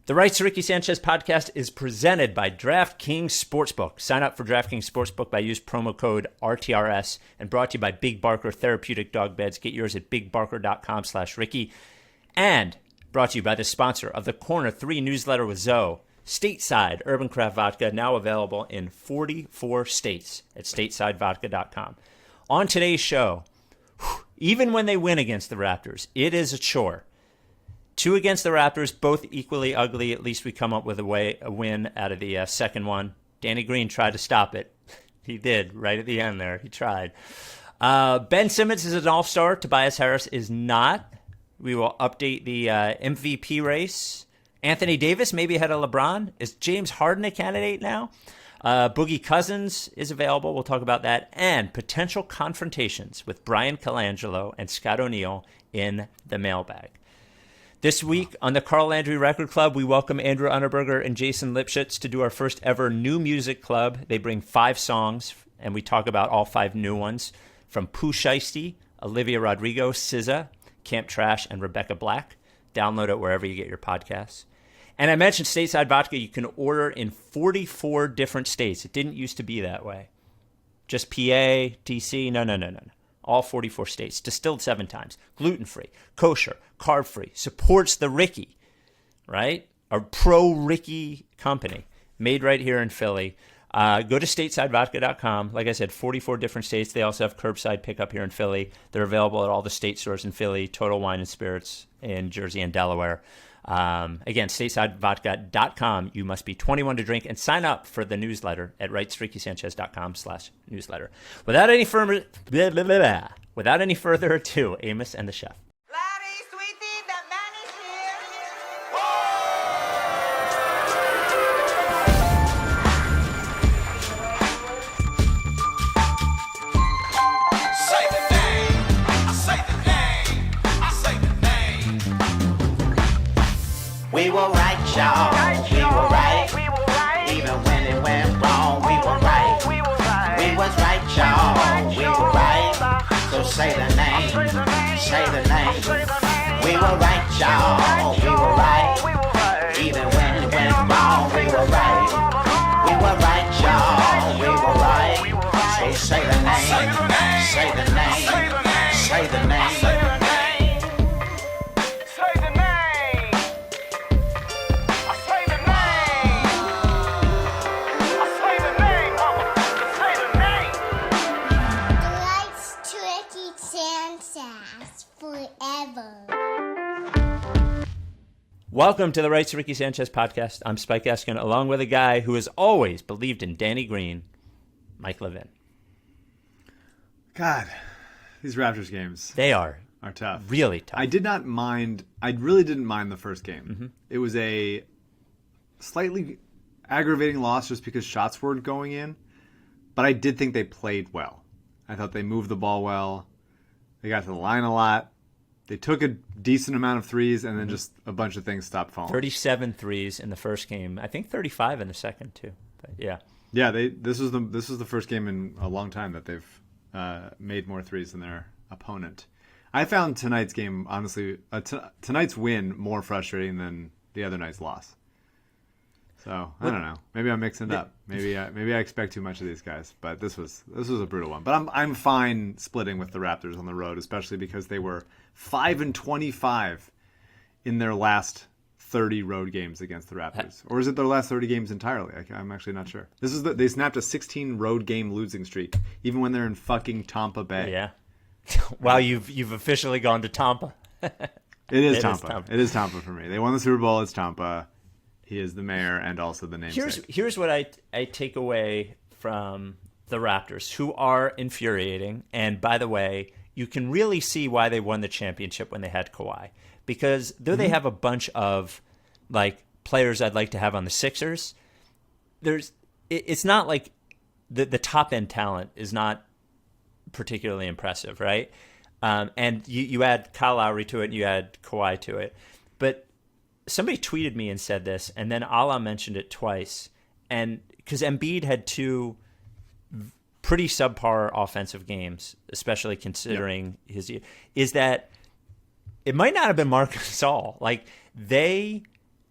The Rights to Ricky Sanchez podcast is presented by DraftKings Sportsbook. Sign up for DraftKings Sportsbook by use promo code RTRS, and brought to you by Big Barker Therapeutic Dog Beds. Get yours at bigbarker.com/Ricky. And brought to you by the sponsor of the Corner 3 newsletter with Zoe, Stateside Urban Craft Vodka, now available in 44 states at statesidevodka.com. On today's show, even when they win against the Raptors, it is a chore. 2 against the Raptors, both equally ugly. At least we come up with a win out of the second one. Danny Green tried to stop it. He did right at the end there. He tried. Ben Simmons is an all-star. Tobias Harris is not. We will update the MVP race. Anthony Davis maybe ahead of LeBron. Is James Harden a candidate now? Boogie Cousins is available. We'll talk about that. And potential confrontations with Brian Colangelo and Scott O'Neill in the mailbag. This week on the Carl Landry Record Club, we welcome Andrew Unterberger and Jason Lipschitz to do our first ever new music club. They bring 5 songs, and we talk about all 5 new ones, from Pooh Shiesty, Olivia Rodrigo, SZA, Camp Trash, and Rebecca Black. Download it wherever you get your podcasts. And I mentioned Stateside Vodka. You can order in 44 different states. It didn't used to be that way. Just PA, DC, no. All 44 states, distilled 7 times, gluten-free, kosher, carb-free, supports the Ricky, right? A pro-Ricky company, made right here in Philly. Go to statesidevodka.com. Like I said, 44 different states. They also have curbside pickup here in Philly. They're available at all the state stores in Philly, Total Wine and Spirits in Jersey and Delaware. Again, statesidevodka.com. You must be 21 to drink, and sign up for the newsletter at rightsrickysanchez.com/newsletter. Without any further ado, Amos and the Chef. Larry, sweetie, the man is here. Say the name, I say the name, I say the name. We were right, y'all. We were right. Even when it went wrong, we were right. We was right, y'all. We were right. So say the name. Say the name. We were right, y'all. We were right. Even when it went wrong, we were right. We were right, y'all. We were right. So say the name. Say the name. Say the name. Welcome to the Rights to Ricky Sanchez podcast. I'm Spike Eskin, along with a guy who has always believed in Danny Green, Mike Levin. God, these Raptors games. They are tough. Really tough. I really didn't mind the first game. Mm-hmm. It was a slightly aggravating loss just because shots weren't going in, but I did think they played well. I thought they moved the ball well. They got to the line a lot. They took a decent amount of threes, and then just a bunch of things stopped falling. 37 threes in the first game. I think 35 in the second too. But yeah. Yeah, this was the first game in a long time that they've made more threes than their opponent. I found tonight's game, honestly, tonight's win more frustrating than the other night's loss. So I don't know. Maybe I'm mixing it up. Maybe I expect too much of these guys. But this was a brutal one. But I'm fine splitting with the Raptors on the road, especially because they were 5-25 in their last 30 road games against the Raptors, or is it their last 30 games entirely? I'm actually not sure. They snapped a 16 road game losing streak, even when they're in fucking Tampa Bay. Yeah. Wow, you've officially gone to Tampa. It is Tampa. It is Tampa for me. They won the Super Bowl. It's Tampa. He is the mayor and also the namesake. Here's what I take away from the Raptors, who are infuriating. And by the way, you can really see why they won the championship when they had Kawhi. Because though they have a bunch of like players I'd like to have on the Sixers, it's not like the top end talent is not particularly impressive, right? And you add Kyle Lowry to it, and you add Kawhi to it. But somebody tweeted me and said this, and then Allah mentioned it twice. And because Embiid had 2 pretty subpar offensive games, especially considering is that it might not have been Marc Gasol. Like they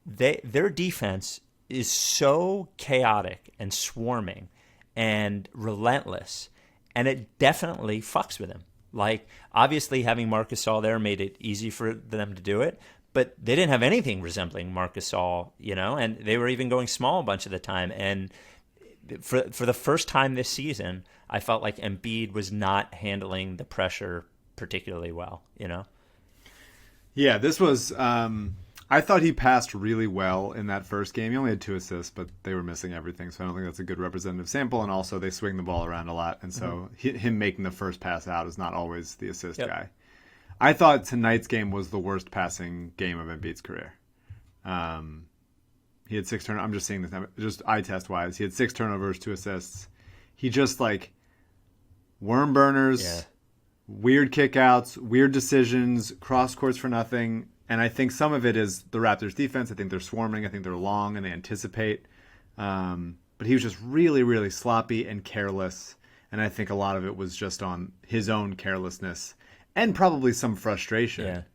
their defense is so chaotic and swarming and relentless, and it definitely fucks with him. Like, obviously having Marc Gasol there made it easy for them to do it, but they didn't have anything resembling Marc Gasol, and they were even going small a bunch of the time. And for the first time this season, I felt like Embiid was not handling the pressure particularly well, Yeah, this was I thought he passed really well in that first game. He only had 2 assists, but they were missing everything, so I don't think that's a good representative sample. And also, they swing the ball around a lot, and so him making the first pass out is not always the assist guy. I thought tonight's game was the worst passing game of Embiid's career. He had 6 turnovers. I'm just seeing this now, just eye test wise. He had 6 turnovers, 2 assists. He just worm burners, weird kickouts, weird decisions, cross courts for nothing. And I think some of it is the Raptors defense. I think they're swarming. I think they're long and they anticipate. But he was just really, really sloppy and careless. And I think a lot of it was just on his own carelessness and probably some frustration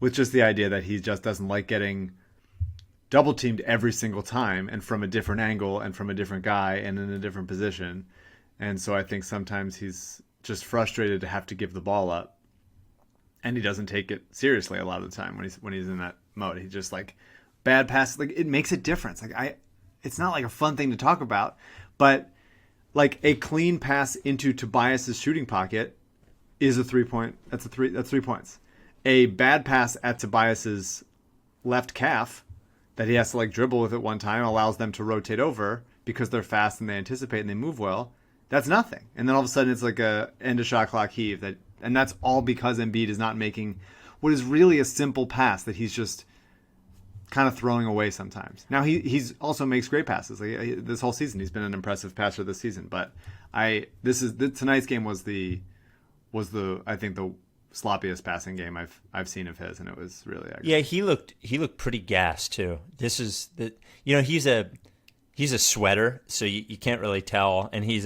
with just the idea that he just doesn't like getting double teamed every single time and from a different angle and from a different guy and in a different position. And so I think sometimes he's just frustrated to have to give the ball up. And he doesn't take it seriously a lot of the time when he's in that mode. He's just bad passes. It makes a difference. It's not a fun thing to talk about, but a clean pass into Tobias's shooting pocket is a 3-point. That's 3 points. A bad pass at Tobias's left calf that he has to dribble with at one time allows them to rotate over because they're fast and they anticipate and they move well. That's nothing. And then all of a sudden it's a end of shot clock heave and that's all because Embiid is not making what is really a simple pass that he's just kind of throwing away sometimes. Now he's also makes great passes. This whole season he's been an impressive passer this season. But tonight's game was the I think the sloppiest passing game I've seen of his, and it was really aggravating. Yeah, he looked pretty gassed too. This is he's a sweater, so you can't really tell, and he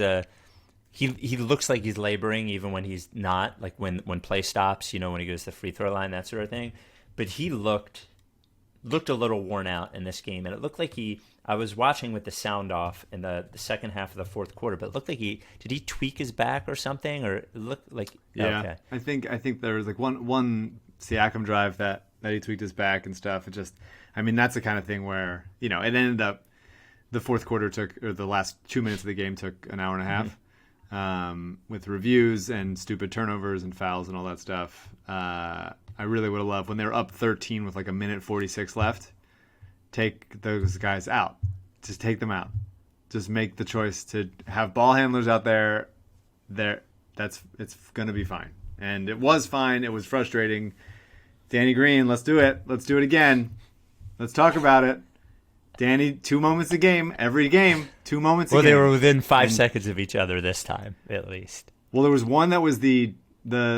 looks like he's laboring even when he's not, when play stops, when he goes to the free throw line, that sort of thing. But he looked a little worn out in this game, and it looked like I was watching with the sound off in the second half of the fourth quarter, but it looked like did he tweak his back or something, or it looked like okay. I think there was one Siakam drive that he tweaked his back and stuff. It just, that's the kind of thing where it ended up the fourth quarter the last 2 minutes of the game took an hour and a half. With reviews and stupid turnovers and fouls and all that stuff. I really would have loved when they were up 13 with a minute 46 left. Take those guys out. Just take them out. Just make the choice to have ball handlers out there. It's gonna be fine. And it was fine. It was frustrating. Danny Green, let's do it. Let's do it again. Let's talk about it. Danny, 2 moments a game, every game, 2 moments a game. Well, they were within 5 seconds of each other this time, at least. Well, there was one that was the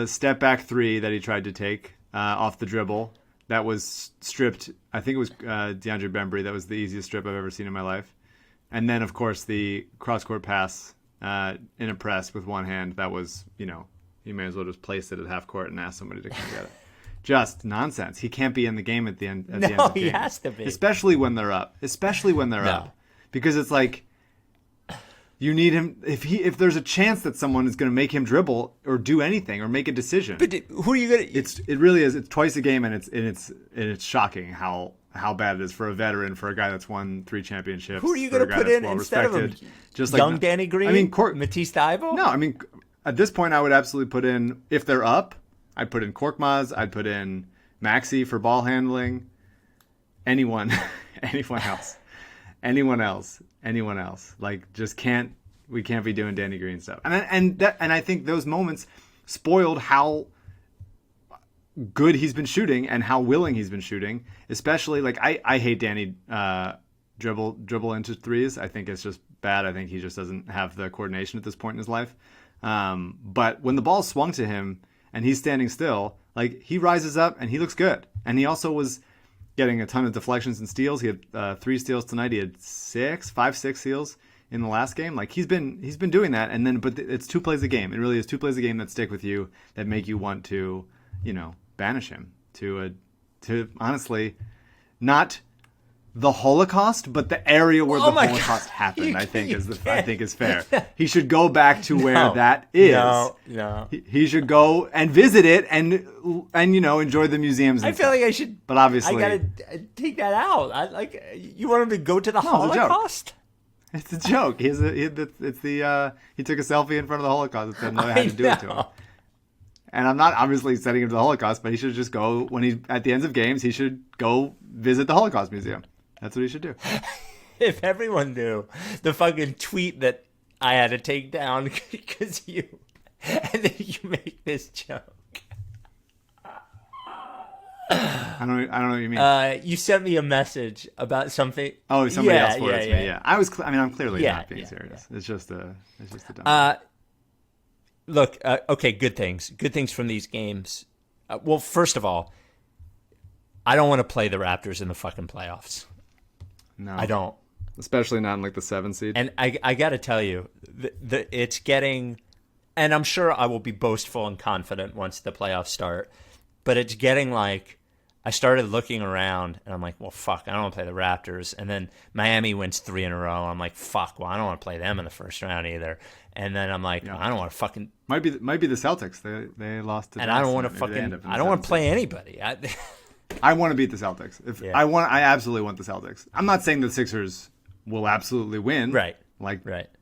step back 3 that he tried to take off the dribble. That was stripped. I think it was DeAndre Bembry. That was the easiest strip I've ever seen in my life. And then, of course, the cross-court pass in a press with one hand. That was, you may as well just place it at half court and ask somebody to come get it. Just nonsense. He can't be in the game at the end. At the end of the game. He has to be. Especially when they're up. Because it's you need him if there's a chance that someone is going to make him dribble or do anything or make a decision. But who are you going to? It really is. It's twice a game, and it's shocking how bad it is for a veteran, for a guy that's won 3 championships. Who are you going to put in instead of him? Just young Danny Green. Matisse Thybulle. No, at this point, I would absolutely put in, if they're up, I'd put in Korkmaz. I'd put in Maxey for ball handling. Anyone else. We can't be doing Danny Green stuff. And I think those moments spoiled how good he's been shooting and how willing he's been shooting. Especially I hate Danny dribble into threes. I think it's just bad. I think he just doesn't have the coordination at this point in his life. But when the ball swung to him and he's standing still, he rises up and he looks good. And he also was getting a ton of deflections and steals. He had 3 steals tonight. He had 5, 6 steals in the last game. He's been doing that. And then, but it's 2 plays a game. It really is 2 plays a game that stick with you, that make you want to, banish him to honestly not the Holocaust, but the area where the my Holocaust God. happened, I think is fair. He should go back to where that is. No. He should go and visit it and enjoy the museums. And I feel stuff. like I should. But obviously, I gotta take that out. You want him to go to the it's a joke. Holocaust? It's a joke. He took a selfie in front of the Holocaust and said no, I had to do it to him. And I'm not obviously setting him to the Holocaust, but he should just go at the ends of games. He should go visit the Holocaust Museum. That's what he should do. If everyone knew the fucking tweet that I had to take down because you, and then you make this joke. I don't know what you mean. You sent me a message about something. Oh, somebody else forwarded me. Yeah, I'm clearly not being serious. Yeah. It's just a dumb. Look, okay, good things. Good things from these games. Well, first of all, I don't want to play the Raptors in the fucking playoffs. No, I don't. Especially not in like the 7 seed. And I got to tell you, it's getting, and I'm sure I will be boastful and confident once the playoffs start, but it's getting like, I started looking around and I'm like, well, fuck, I don't want to play the Raptors. And then Miami wins 3 in a row. I'm like, fuck, well, I don't want to play them in the first round either. And then I'm like, well, I don't want to fucking. Might be the Celtics. They lost to. And I don't want to fucking. I don't want to play anybody. I want to beat the Celtics. I absolutely want the Celtics. I'm not saying the Sixers will absolutely win. Right.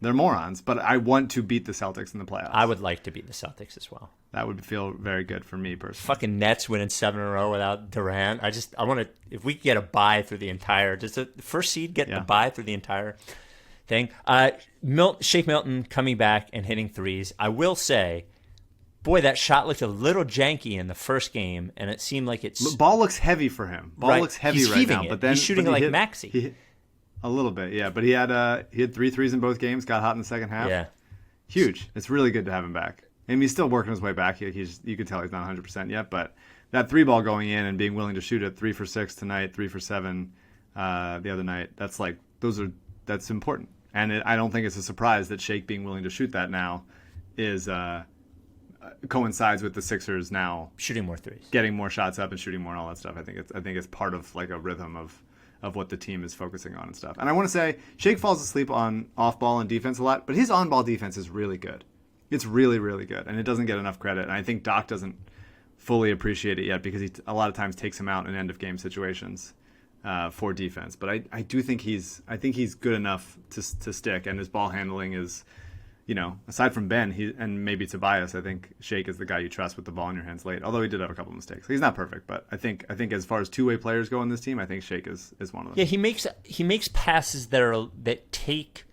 They're morons, but I want to beat the Celtics in the playoffs. I would like to beat the Celtics as well. That would feel very good for me personally. Fucking Nets winning 7 in a row without Durant. I want to, if we could get a bye through the entire, does the first seed get the bye through the entire thing? Shake Milton coming back and hitting threes. I will say, boy, that shot looked a little janky in the first game, and it seemed like it's... Ball looks heavy for him. Ball looks heavy He's right now. It. But then he's shooting like Maxey. A little bit, yeah. But he had 3 threes in both games, got hot in the second half. Yeah. Huge. It's really good to have him back. And he's still working his way back. You can tell he's not 100% yet, but that 3-ball going in and being willing to shoot it 3 for 6 tonight, 3 for 7 the other night, that's important. And I don't think it's a surprise that Shake being willing to shoot that now is coincides with the Sixers now shooting more threes, getting more shots up and shooting more and all that stuff. I think it's part of like a rhythm of what the team is focusing on and stuff. And I want to say Shake falls asleep on off-ball and defense a lot, but his on-ball defense is really good. It's really, really good, and it doesn't get enough credit. And I think Doc doesn't fully appreciate it yet because he a lot of times takes him out in end-of-game situations for defense. But I do think he's good enough to stick, and his ball handling is, aside from Ben and maybe Tobias, I think Shake is the guy you trust with the ball in your hands late. Although he did have a couple of mistakes, he's not perfect, but I think as far as two-way players go in this team, I think Shake is one of them. Yeah, he makes passes that take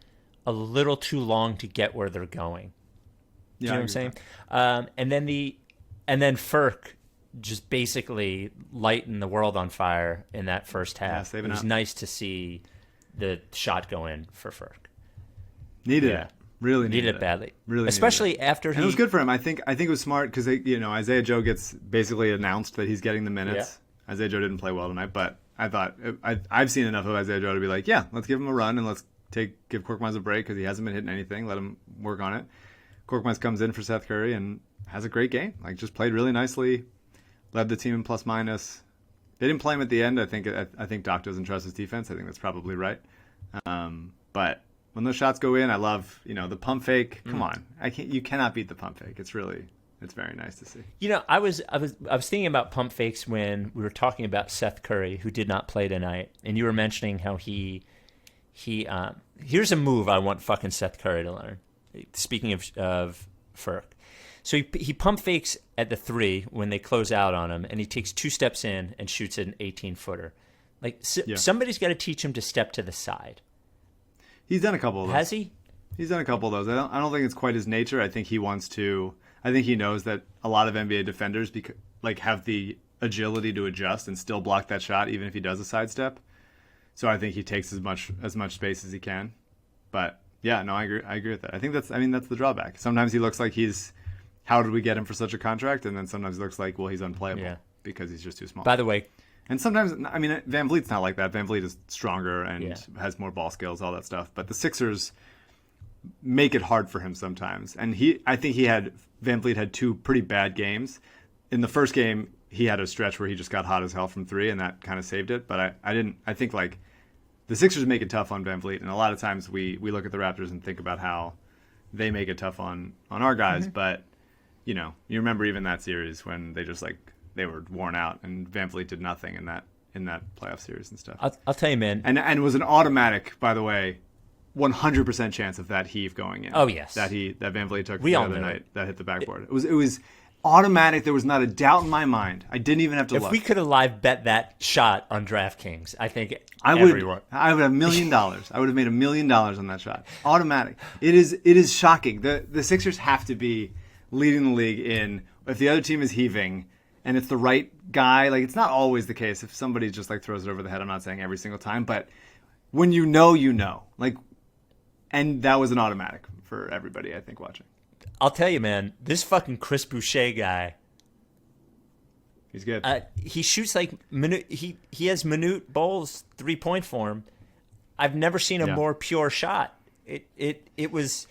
a little too long to get where they're going. You know what I'm saying? And then Furk just basically lighting the world on fire in that first half. Yeah, it was nice to see the shot go in for Furk. Needed it. Really needed it badly. Really, especially after and it was good for him. I think it was smart because Isaiah Joe gets basically announced that he's getting the minutes. Yeah. Isaiah Joe didn't play well tonight, but I thought I've seen enough of Isaiah Joe to be like, yeah, let's give him a run and let's give Korkmaz a break because he hasn't been hitting anything. Let him work on it. Korkmaz comes in for Seth Curry and has a great game. Like, just played really nicely, led the team in plus minus. They didn't play him at the end. I think Doc doesn't trust his defense. I think that's probably right. But when those shots go in, I love the pump fake. Come on, you cannot beat the pump fake. It's very nice to see. I was thinking about pump fakes when we were talking about Seth Curry, who did not play tonight, and you were mentioning how he here's a move I want fucking Seth Curry to learn. Speaking of Furk. So he pump fakes at the 3 when they close out on him, and he takes 2 steps in and shoots an 18-footer. Like, somebody's got to teach him to step to the side. He's done a couple of those. Has he? He's done a couple of those. I don't think it's quite his nature. I think he wants to. I think he knows that a lot of NBA defenders have the agility to adjust and still block that shot, even if he does a sidestep. So I think he takes as much space as he can. But yeah, no, I agree with that. I think that's the drawback. Sometimes he looks like how did we get him for such a contract? And then sometimes it looks like, well, he's unplayable because he's just too small. By the way, and sometimes, Van Vliet's not like that. Van Vliet is stronger and has more ball skills, all that stuff. But the Sixers make it hard for him sometimes. And I think Van Vliet had 2 pretty bad games. In the first game, he had a stretch where he just got hot as hell from 3, and that kind of saved it. But I think the Sixers make it tough on Van Vliet, and a lot of times we look at the Raptors and think about how they make it tough on our guys. But you remember even that series when they just they were worn out, and Van Vliet did nothing in that playoff series and stuff. I'll tell you, man. And it was an automatic, by the way, 100% chance of that heave going in. Oh yes, that Van Vliet took the other night that hit the backboard. It was automatic. There was not a doubt in my mind. I didn't even have to look. If we could have live bet that shot on DraftKings, I think I would everyone. have $1 million. I would have made $1 million on that shot. Automatic. It is shocking. The Sixers have to be leading the league in if the other team is heaving and it's the right guy. Like, it's not always the case. If somebody just throws it over the head, I'm not saying every single time, but when you know. And that was an automatic for everybody, I think, watching. I'll tell you, man, this fucking Chris Boucher guy. He's good. He shoots he has Manute Bowles 3-point form. I've never seen a more pure shot. It was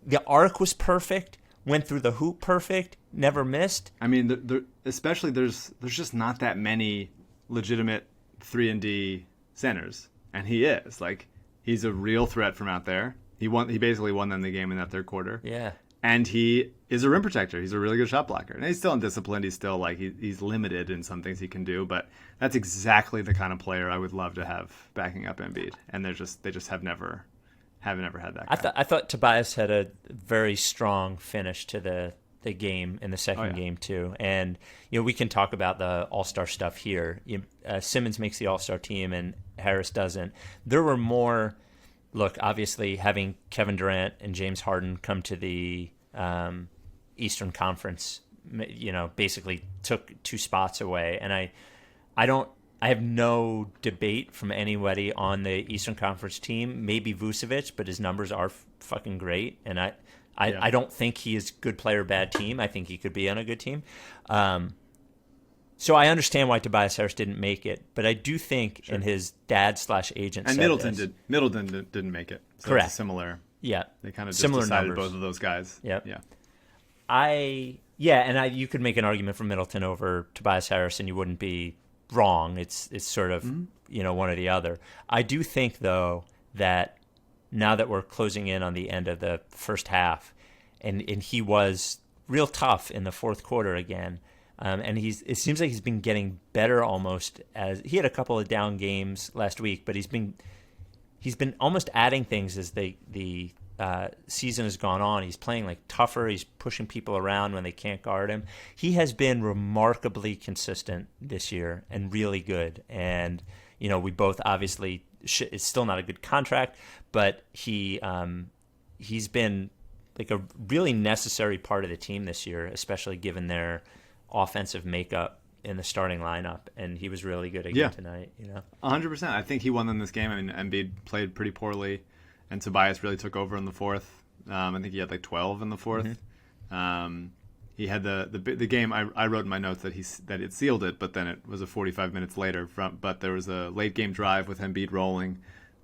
the arc was perfect. Went through the hoop perfect. Never missed. I mean, especially there's just not that many legitimate 3-and-D centers, and he is he's a real threat from out there. He basically won them the game in that third quarter. Yeah. And he is a rim protector. He's a really good shot blocker. And he's still undisciplined. He's still he's limited in some things he can do. But that's exactly the kind of player I would love to have backing up Embiid. And they just have never had that guy. I thought Tobias had a very strong finish to the game in the second game too. And we can talk about the All-Star stuff here. Simmons makes the All-Star team and Harris doesn't. There were more. Look, obviously, having Kevin Durant and James Harden come to the Eastern Conference, basically took 2 spots away. And I have no debate from anybody on the Eastern Conference team. Maybe Vucevic, but his numbers are fucking great. And I don't think he is good player, bad team. I think he could be on a good team. So I understand why Tobias Harris didn't make it, but I do think, and his dad/agent and said Middleton this. Middleton didn't make it. So Correct. It's similar. Yeah. They kind of just Similar decided numbers. both of those guys. Yep. Yeah. You could make an argument for Middleton over Tobias Harris, and you wouldn't be wrong. It's sort of one or the other. I do think though that now that we're closing in on the end of the first half, and he was real tough in the fourth quarter again. And it seems like he's been getting better almost as he had a couple of down games last week, but he's been almost adding things as the season has gone on. He's playing tougher. He's pushing people around when they can't guard him. He has been remarkably consistent this year and really good. And we both obviously it's still not a good contract, but he's been a really necessary part of the team this year, especially given their offensive makeup in the starting lineup, and he was really good again tonight. 100%. I think he won them this game. I mean, Embiid played pretty poorly, and Tobias really took over in the fourth. I think he had 12 in the fourth. He had the game. I wrote in my notes that it sealed it, but then it was a 45 minutes later. But there was a late game drive with Embiid rolling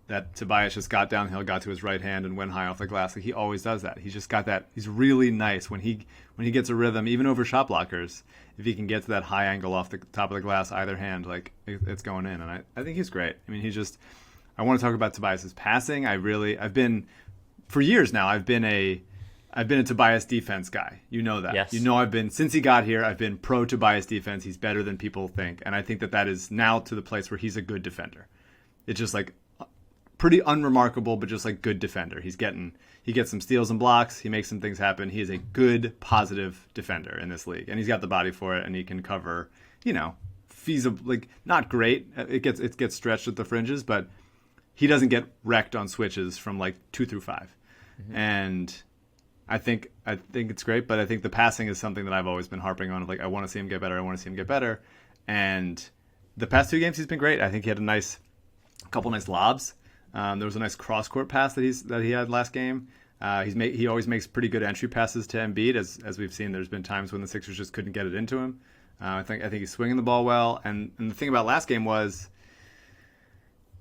that Tobias just got downhill, got to his right hand, and went high off the glass. He always does that. He's just got that. He's really nice when he gets a rhythm, even over shot blockers. If he can get to that high angle off the top of the glass, either hand, it's going in. And I think he's great. I mean, I want to talk about Tobias's passing. For years now, I've been a Tobias defense guy. You know that. Yes. Since he got here, I've been pro Tobias defense. He's better than people think. And I think that is now to the place where he's a good defender. It's just pretty unremarkable, but just good defender. He gets some steals and blocks. He makes some things happen. He is a good, positive defender in this league, and he's got the body for it, and he can cover, feasible, not great. It gets stretched at the fringes, but he doesn't get wrecked on switches from 2 through 5. Mm-hmm. And I think it's great, but I think the passing is something that I've always been harping on. I want to see him get better. I want to see him get better. And the past 2 games, he's been great. I think he had a couple nice lobs. There was a nice cross-court pass that he had last game. He always makes pretty good entry passes to Embiid, as we've seen. There's been times when the Sixers just couldn't get it into him. I think he's swinging the ball well. And the thing about last game was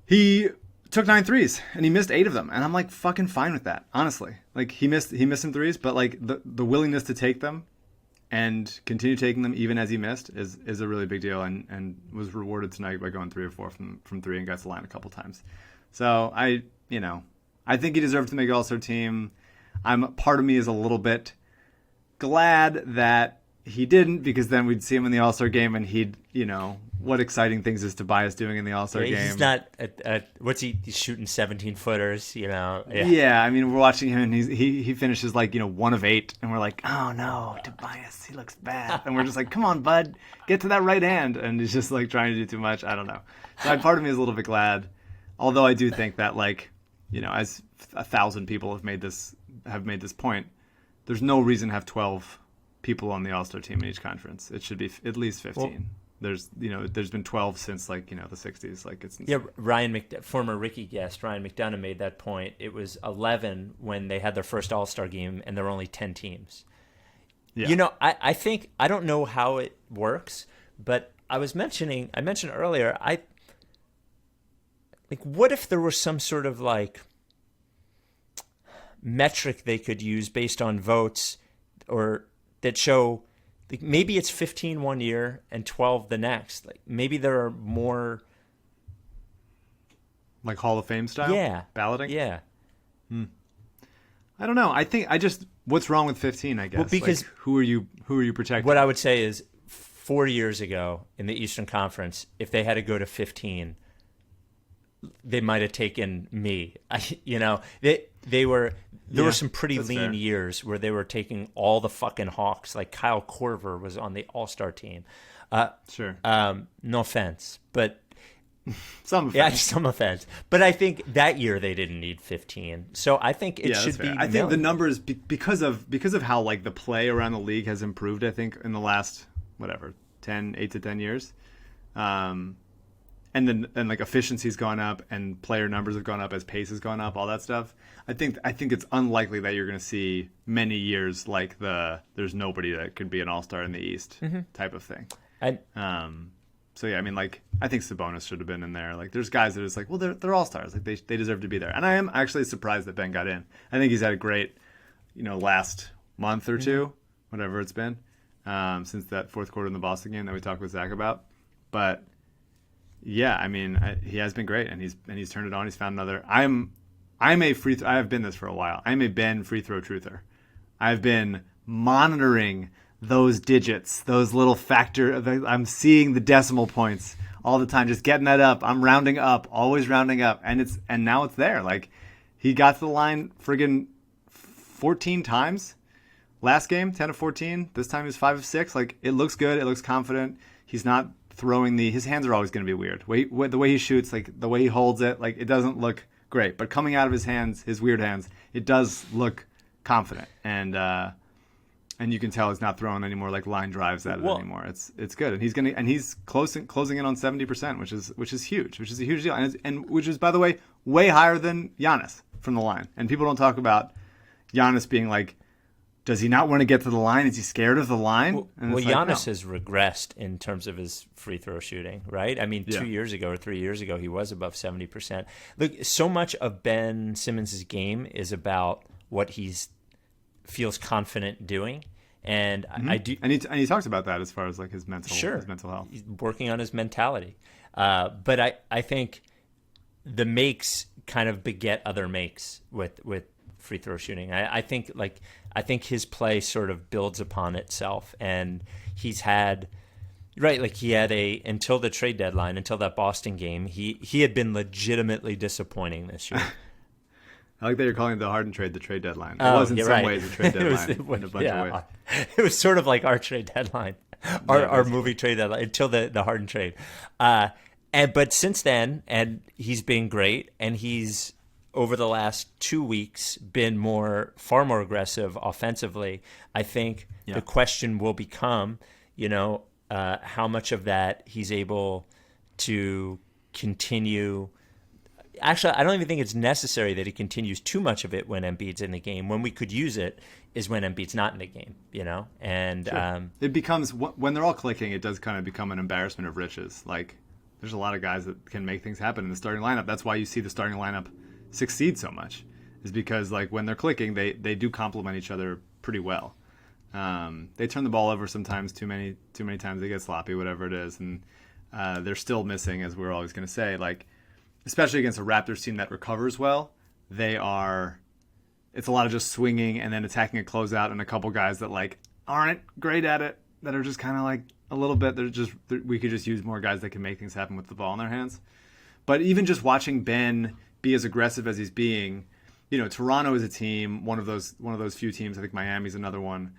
he took 9 threes and he missed 8 of them, and I'm fucking fine with that, honestly. He missed some threes, but the willingness to take them and continue taking them even as he missed is a really big deal, and was rewarded tonight by going 3 or 4 from 3 and got to the line a couple times. So I think he deserved to make All-Star team. Part of me is a little bit glad that he didn't, because then we'd see him in the All-Star game and he'd, what exciting things is Tobias doing in the All-Star game? He's not, he's shooting 17-footers, Yeah, I mean, we're watching him and he finishes 1 of 8, and we're like, oh no, Tobias, he looks bad. And we're just like, come on, bud, get to that right hand. And he's just trying to do too much. I don't know. So part of me is a little bit glad, although I do think that as 1,000 people have made this point, there's no reason to have 12 people on the All-Star team in each conference. It should be at least 15. Well, there's been 12 since the 60s. It's insane. Former Ricky guest Ryan McDonough made that point. It was 11 when they had their first All-Star game, and there were only 10 teams. Yeah. I think, I don't know how it works, but I mentioned earlier, what if there was some sort of metric they could use based on votes, or that show maybe it's 15 one year and 12 the next. Maybe there are more Hall of Fame style balloting. Yeah. I don't know. I think what's wrong with 15? I guess. Well, because who are you protecting? What I would say is 4 years ago in the Eastern Conference, if they had to go to 15, they might have taken me. There were some pretty lean fair. years where they were taking all the fucking Hawks. Kyle Korver was on the All-Star team. Sure. No offense, but some offense. Yeah, some offense. But I think that year they didn't need 15. So I think it should be. I think the numbers because of how the play around the league has improved. I think in the last 8 to 10 years. And then efficiency's gone up and player numbers have gone up as pace has gone up, all that stuff. I think it's unlikely that you're going to see many years there's nobody that could be an All-Star in the East type of thing. So yeah, I mean, I think Sabonis should have been in there. There's guys that are they're All-Stars, they deserve to be there. And I am actually surprised that Ben got in. I think he's had a great, last month or two, whatever it's been, since that fourth quarter in the Boston game that we talked with Zach about. But yeah, I mean, he has been great, and he's turned it on. He's found another. I have been this for a while. I'm a Ben free throw truther. I've been monitoring those digits, those little factor. I'm seeing the decimal points all the time, just getting that up. I'm rounding up, always rounding up, and now it's there. He got to the line friggin' 14 times last game, 10 of 14. This time he was 5 of 6. It looks good. It looks confident. He's not throwing his hands are always going to be weird. The way he shoots, the way he holds it, it doesn't look great. But coming out of his hands, his weird hands, it does look confident. And you can tell he's not throwing any more line drives at it anymore. It's good. And he's closing in on 70%, which is huge, which is a huge deal. And which is, by the way, way higher than Giannis from the line. And people don't talk about Giannis being does he not want to get to the line? Is he scared of the line? Giannis has regressed in terms of his free throw shooting, right? I mean, 2 years ago or 3 years ago, he was above 70%. Look, so much of Ben Simmons' game is about what he feels confident doing. And I do, and he talks about that as far as his mental health. He's working on his mentality. But I think the makes kind of beget other makes with free throw shooting. I think his play sort of builds upon itself, and he's had until the trade deadline, until that Boston game, he had been legitimately disappointing this year. I like that you're calling the Harden trade the trade dedeadline. It was in some ways a trade deadline in a bunch of ways. It was sort of like our trade deadline, our movie trade deadline until the Harden trade. But since then, and he's been great, and he's over the last 2 weeks been far more aggressive offensively. I think the question will become, how much of that he's able to continue. Actually, I don't even think it's necessary that he continues too much of it when Embiid's in the game. When we could use it is when Embiid's not in the game, And sure. It becomes, when they're all clicking, it does kind of become an embarrassment of riches. There's a lot of guys that can make things happen in the starting lineup. That's why you see the starting lineup succeed so much, is because when they're clicking, they do complement each other pretty well. They turn the ball over sometimes too many times. They get sloppy, whatever it is, and they're still missing, as we're always going to say. Like, especially against a Raptors team that recovers well, it's a lot of just swinging and then attacking a closeout, and a couple guys that like aren't great at it, that are just kind of like a little bit. We could just use more guys that can make things happen with the ball in their hands. But even just watching Ben be as aggressive as he's being, Toronto is a team, one of those few teams. I think Miami's another one,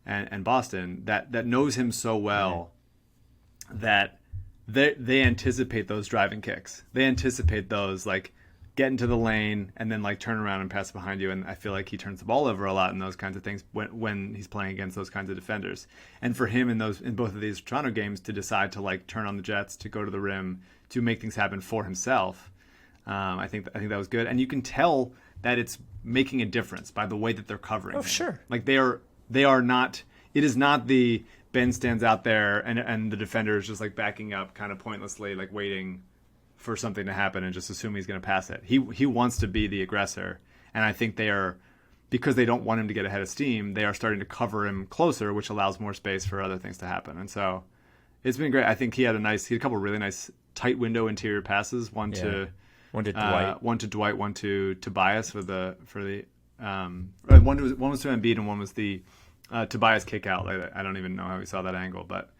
and Boston that knows him so well that they anticipate those driving kicks. They anticipate those, like, get into the lane and then like turn around and pass behind you. And I feel like he turns the ball over a lot in those kinds of things when he's playing against those kinds of defenders. And for him in both of these Toronto games to decide to like turn on the jets, to go to the rim, to make things happen for himself, I think that was good. And you can tell that it's making a difference by the way that they're covering him. Sure. Like they are not. It is not the Ben stands out there and the defender is just like backing up kind of pointlessly, like waiting for something to happen and just assume he's going to pass it. He wants to be the aggressor, and I think they are, because they don't want him to get ahead of steam, they are starting to cover him closer, which allows more space for other things to happen. And so it's been great. I think he had a couple of really nice tight window interior passes. One to Dwight, one to Tobias one was to Embiid, and one was the Tobias kick out. Like, I don't even know how he saw that angle, but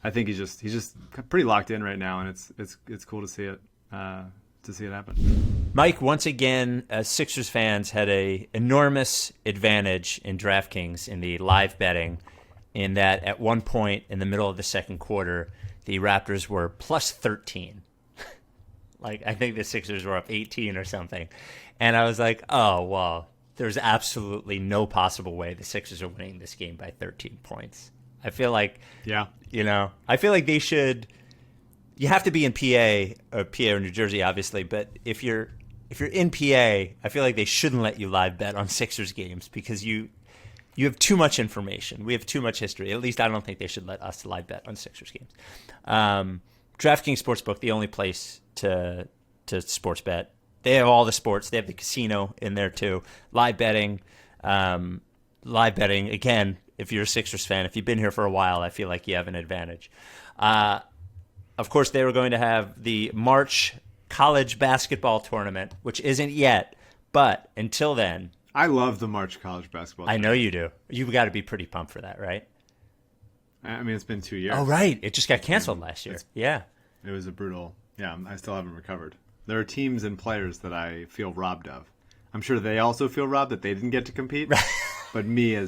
I think he's just pretty locked in right now, and it's cool to see it happen. Mike, once again, Sixers fans had a enormous advantage in DraftKings in the live betting, in that at one point in the middle of the second quarter, the Raptors were plus 13. Like, I think the Sixers were up 18 or something. And I was like, oh, well, there's absolutely no possible way the Sixers are winning this game by 13 points. I feel like, I feel like they should. You have to be in PA or New Jersey, obviously. But if you're in PA, I feel like they shouldn't let you live bet on Sixers games, because you have too much information. We have too much history. At least I don't think they should let us live bet on Sixers games. DraftKings Sportsbook, the only place to sports bet. They have all the sports. They have the casino in there too. Live betting. Again, if you're a Sixers fan, if you've been here for a while, I feel like you have an advantage. Of course, they were going to have the March college basketball tournament, which isn't yet, but until then. I love the March college basketball tournament. I know you do. You've got to be pretty pumped for that, right? I mean, it's been 2 years. Oh, right. It just got canceled last year. Yeah. It was a brutal. Yeah, I still haven't recovered. There are teams and players that I feel robbed of. I'm sure they also feel robbed that they didn't get to compete. But I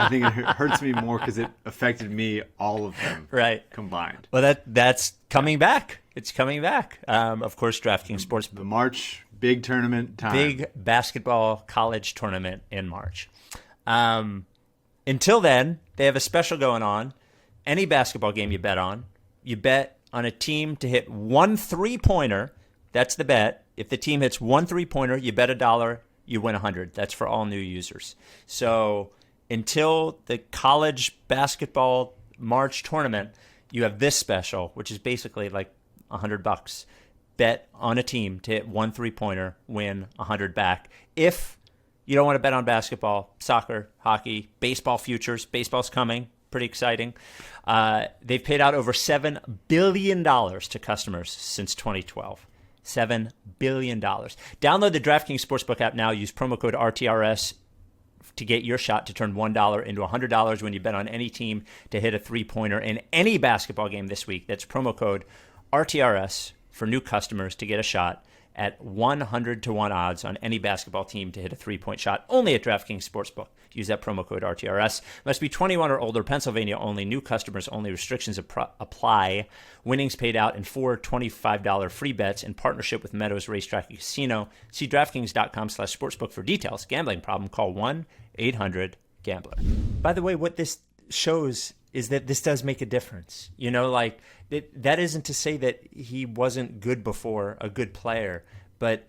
think it hurts me more because it affected me, all of them combined. Well, that's coming back. It's coming back. Of course, DraftKings Sports. The March big tournament time. Big basketball college tournament in March. Until then, they have a special going on. Any basketball game you bet on a team to hit one three-pointer. That's the bet. If the team hits one three-pointer, you bet $1, you win 100. That's for all new users. So until the college basketball March tournament, you have this special, which is basically like $100. Bet on a team to hit one three-pointer, win 100 back. If you don't want to bet on basketball, soccer, hockey, baseball futures, baseball's coming. Pretty exciting. They've paid out over $7 billion to customers since 2012. $7 billion. Download the DraftKings Sportsbook app now. Use promo code RTRS to get your shot to turn $1 into $100 when you bet on any team to hit a three-pointer in any basketball game this week. That's promo code RTRS for new customers to get a shot at 100-1 odds on any basketball team to hit a three-point shot, only at DraftKings Sportsbook. Use that promo code RTRS. Must be 21 or older, Pennsylvania only, new customers only, restrictions apply. Winnings paid out in 4 $25 free bets in partnership with Meadows Racetrack and Casino. See DraftKings.com/sportsbook for details. Gambling problem? Call 1-800-GAMBLER. By the way, what this shows is that this does make a difference. That isn't to say that he wasn't good before, a good player, but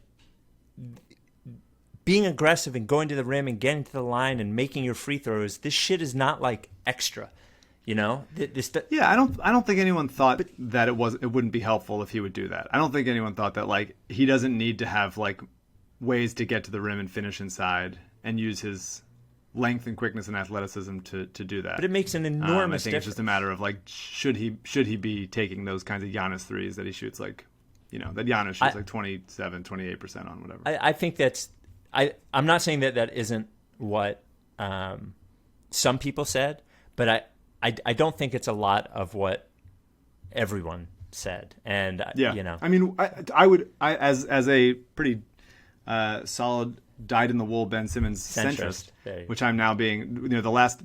being aggressive and going to the rim and getting to the line and making your free throws, this shit is not like extra, Yeah, I don't think anyone thought that it wouldn't be helpful if he would do that. I don't think anyone thought that like he doesn't need to have like ways to get to the rim and finish inside and use his length and quickness and athleticism to do that. But it makes an enormous I think difference. it's just a matter of like, should he be taking those kinds of Giannis threes that he shoots like, that Giannis shoots like 27, 28% on whatever. I think that's I'm not saying that isn't what some people said, but I don't think it's a lot of what everyone said. And I mean, I would as a pretty solid dyed-in-the-wool Ben Simmons centrist, which I'm now being, the last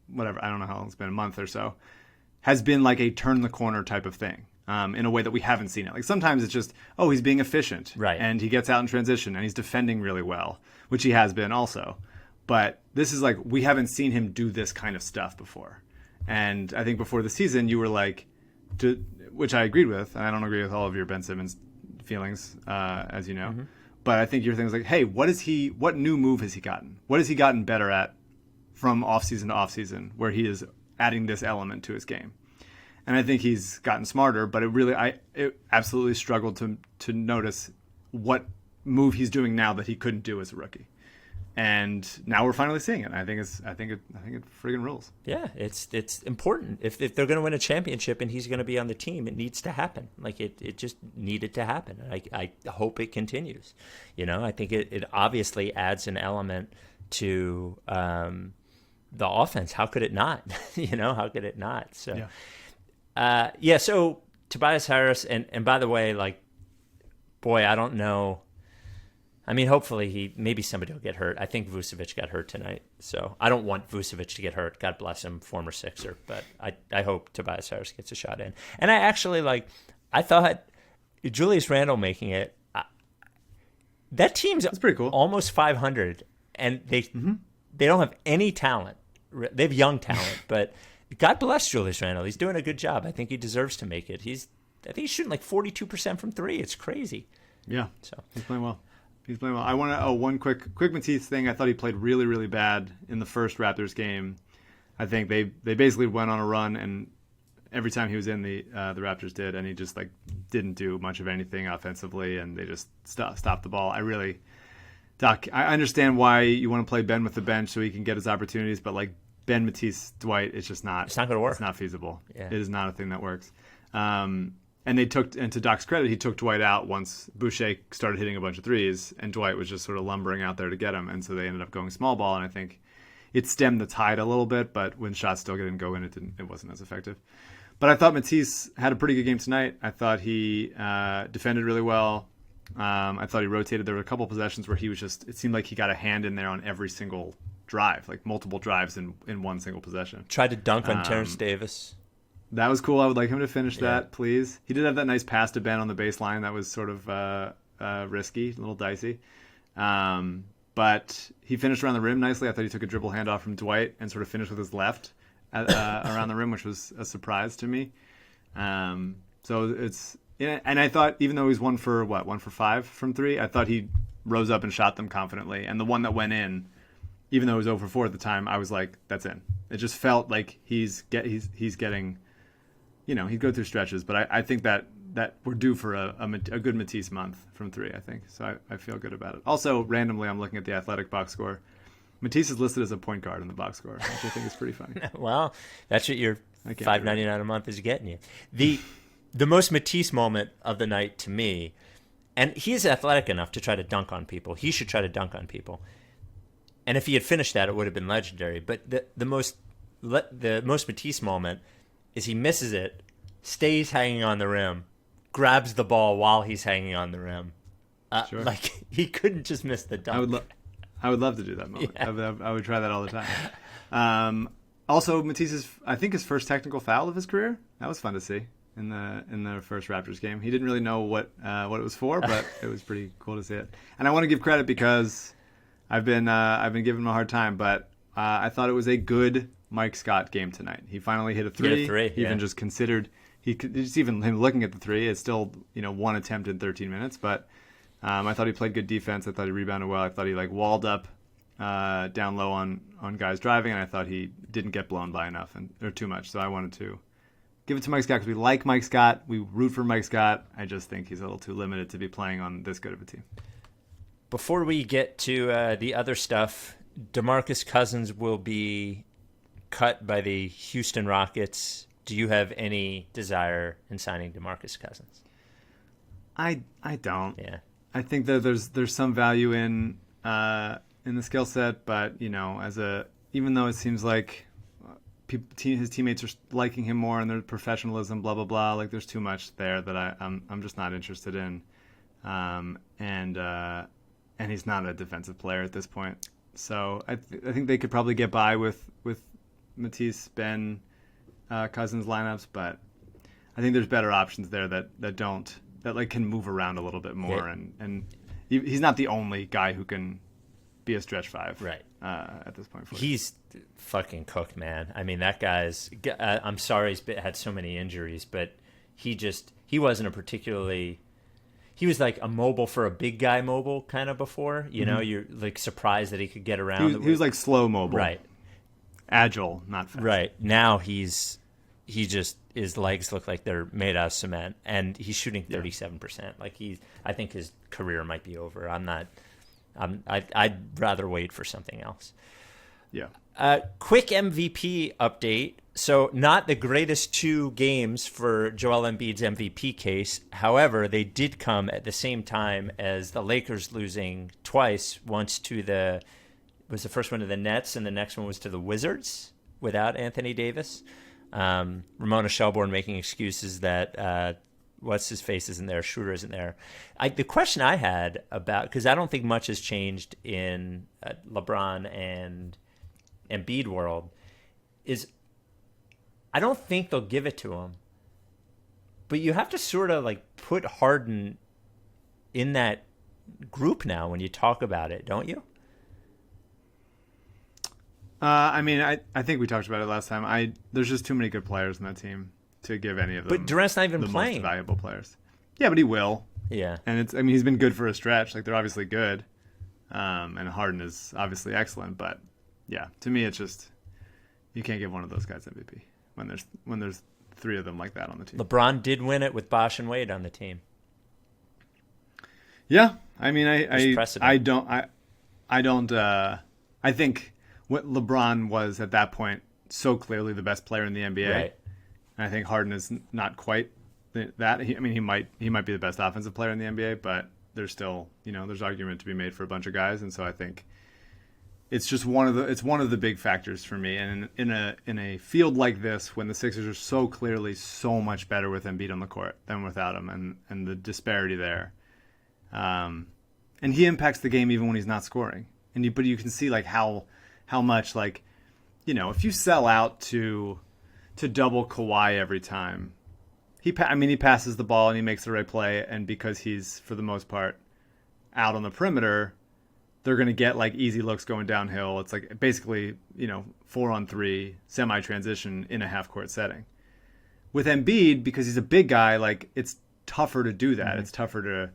whatever, I don't know how long it's been, a month or so, has been like a turn the corner type of thing, in a way that we haven't seen it. Like sometimes it's just, he's being efficient, right? And he gets out in transition and he's defending really well, which he has been also. But this is like, we haven't seen him do this kind of stuff before. And I think before the season, you were like, which I agreed with, and I don't agree with all of your Ben Simmons feelings, as you know. Mm-hmm. But I think your thing was like, hey, what new move has he gotten? What has he gotten better at from offseason to offseason, where he is adding this element to his game? And I think he's gotten smarter, but it absolutely struggled to notice what move he's doing now that he couldn't do as a rookie. And now we're finally seeing it. I think it friggin' rules. Yeah, it's important. If they're going to win a championship and he's going to be on the team, it needs to happen. Like it just needed to happen. I hope it continues. I think it obviously adds an element to the offense. How could it not? How could it not? So, So Tobias Harris and by the way, I don't know. I mean, hopefully maybe somebody will get hurt. I think Vucevic got hurt tonight, so I don't want Vucevic to get hurt. God bless him, former Sixer. But I hope Tobias Harris gets a shot in. And I actually I thought Julius Randle making it. That team's That's pretty cool. Almost 500, and they don't have any talent. They have young talent, but God bless Julius Randle. He's doing a good job. I think he deserves to make it. I think he's shooting 42% from three. It's crazy. Yeah, so he's playing well. I want to one quick Matisse thing. I thought he played really, really bad in the first Raptors game. I think they basically went on a run, and every time he was in, the Raptors did, and he just didn't do much of anything offensively, and they just stopped the ball. Doc, I understand why you want to play Ben with the bench so he can get his opportunities, but Ben, Matisse, Dwight, it's just not. It's not going to work. It's not feasible. Yeah. It is not a thing that works. And to Doc's credit, he took Dwight out once Boucher started hitting a bunch of threes, and Dwight was just sort of lumbering out there to get him, and so they ended up going small ball, and I think it stemmed the tide a little bit, but when shots still didn't go in, it wasn't as effective. But I thought Matisse had a pretty good game tonight. I thought he defended really well. I thought he rotated. There were a couple possessions where it seemed like he got a hand in there on every single drive, multiple drives in one single possession. Tried to dunk on Terrence Davis. That was cool. I would like him to finish that, please. He did have that nice pass to Ben on the baseline. That was sort of risky, a little dicey. But he finished around the rim nicely. I thought he took a dribble handoff from Dwight and sort of finished with his left around the rim, which was a surprise to me. So it's and I thought even though he was 1 for 5 from three, I thought he rose up and shot them confidently. And the one that went in, even though it was 0 for 4 at the time, I was like, that's in. It just felt like he's getting. He'd go through stretches, but I think that we're due for a good Matisse month from three, I think. So I feel good about it. Also, randomly, I'm looking at the Athletic box score. Matisse is listed as a point guard in the box score, which I think is pretty funny. Well, that's what your $5.99 a month is getting you. The most Matisse moment of the night to me, and he's athletic enough to try to dunk on people. He should try to dunk on people. And if he had finished that, it would have been legendary. But the most Matisse moment is he misses it, stays hanging on the rim, grabs the ball while he's hanging on the rim. Sure. He couldn't just miss the dunk. I would love to do that moment. Yeah. I would try that all the time. Also, Matisse's, I think, his first technical foul of his career. That was fun to see in the first Raptors game. He didn't really know what it was for, but it was pretty cool to see it. And I want to give credit because I've been giving him a hard time, but I thought it was a good Mike Scott game tonight. He finally hit a three. He even just considered just even him looking at the three. It's still one attempt in 13 minutes, but I thought he played good defense. I thought he rebounded well. I thought he walled up down low on guys driving, and I thought he didn't get blown by enough or too much. So I wanted to give it to Mike Scott because we like Mike Scott. We root for Mike Scott. I just think he's a little too limited to be playing on this good of a team. Before we get to the other stuff, DeMarcus Cousins will be cut by the Houston Rockets. Do you have any desire in signing DeMarcus Cousins? I don't. Yeah. I think that there's some value in the skill set, but even though it seems like his teammates are liking him more and their professionalism, blah blah blah, like there's too much there that I'm just not interested in, and he's not a defensive player at this point. So I think they could probably get by with Matisse, Ben, Cousins lineups, but I think there's better options there that can move around a little bit more, and he's not the only guy who can be a stretch five, right? At this point, he's fucking cooked, man. I mean, that guy's. I'm sorry he's had so many injuries, but he wasn't a particularly. He was like a mobile for a big guy mobile kind of before. You know, you're like surprised that he could get around. He was like slow mobile, right? Agile, not fast. Right. Now his legs look like they're made out of cement, and he's shooting 37%. Like I think his career might be over. I'd rather wait for something else. Yeah. Quick MVP update. So not the greatest 2 games for Joel Embiid's MVP case. However, they did come at the same time as the Lakers losing twice. Once was the first one to the Nets, and the next one was to the Wizards without Anthony Davis. Ramona Shelbourne making excuses that what's his face isn't there, Schroeder isn't there. The question I had about, because I don't think much has changed in LeBron and Embiid world, is I don't think they'll give it to him. But you have to sort of like put Harden in that group now when you talk about it, don't you? I mean, I think we talked about it last time. There's just too many good players in that team to give any of them. But Durant's not even the playing. Most valuable players. Yeah, but he will. Yeah. And he's been good for a stretch. Like, they're obviously good. And Harden is obviously excellent. But yeah, to me, it's just you can't give one of those guys MVP when there's 3 of them like that on the team. LeBron did win it with Bosh and Wade on the team. Yeah, I mean, I think what LeBron was at that point so clearly the best player in the NBA. Right. And I think Harden is not quite that. He might be the best offensive player in the NBA, but there's still, there's argument to be made for a bunch of guys, and so I think it's just one of the big factors for me. And in a field like this, when the Sixers are so clearly so much better with Embiid on the court than without him, and the disparity there, and he impacts the game even when he's not scoring. But you can see like how much, like, if you sell out to double Kawhi every time, he passes the ball and he makes the right play, and because he's for the most part out on the perimeter, they're going to get like easy looks going downhill. It's like basically 4-on-3 semi-transition in a half-court setting. With Embiid, because he's a big guy, like it's tougher to do that. Mm-hmm. It's tougher to,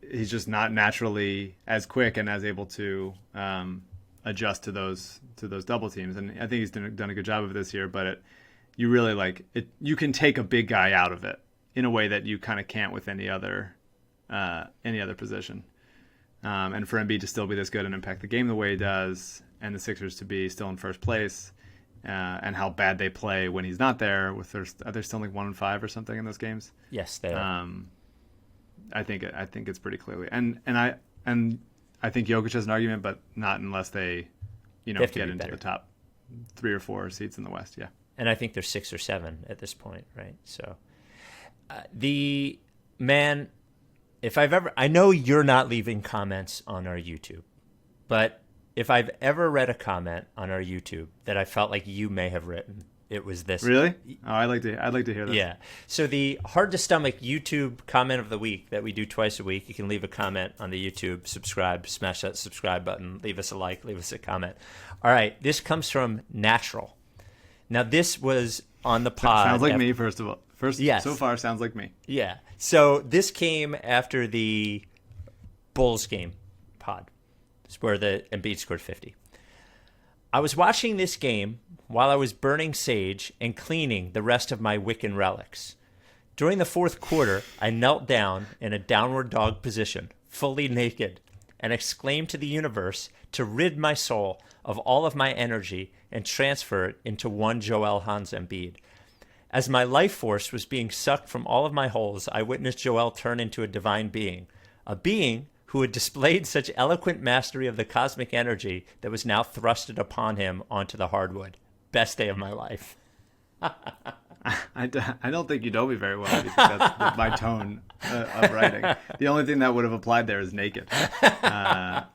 he's just not naturally as quick and as able to adjust to those double teams. And I think he's done a good job of it this year. But you really like it. You can take a big guy out of it in a way that you kind of can't with any other position. And for Embiid to still be this good and impact the game the way he does, and the Sixers to be still in first place, and how bad they play when he's not there. Are they still like 1-5 or something in those games? Yes, they are. I think it's pretty clearly, and I think Jokic has an argument, but not unless they get into the top 3 or 4 seats in the West. Yeah, and I think they're 6 or 7 at this point, right? So, the man. If I know you're not leaving comments on our YouTube, but if I've ever read a comment on our YouTube that I felt like you may have written, it was this. Really? Oh, I'd like to hear this. Yeah. So the hard to stomach YouTube comment of the week that we do twice a week, you can leave a comment on the YouTube, subscribe, smash that subscribe button, leave us a like, leave us a comment. All right. This comes from Natural. Now this was on the pod. Sounds like me, first of all. Yes. So far sounds like me. Yeah. So this came after the Bulls game pod, where the Embiid scored 50. I was watching this game while I was burning sage and cleaning the rest of my Wiccan relics. During the fourth quarter, I knelt down in a downward dog position, fully naked, and exclaim to the universe to rid my soul of all of my energy and transfer it into one Joel Hans Embiid. As my life force was being sucked from all of my holes, I witnessed Joel turn into a divine being, a being who had displayed such eloquent mastery of the cosmic energy that was now thrusted upon him onto the hardwood. Best day of my life. I don't think you know me very well because that's my tone of writing. The only thing that would have applied there is naked. But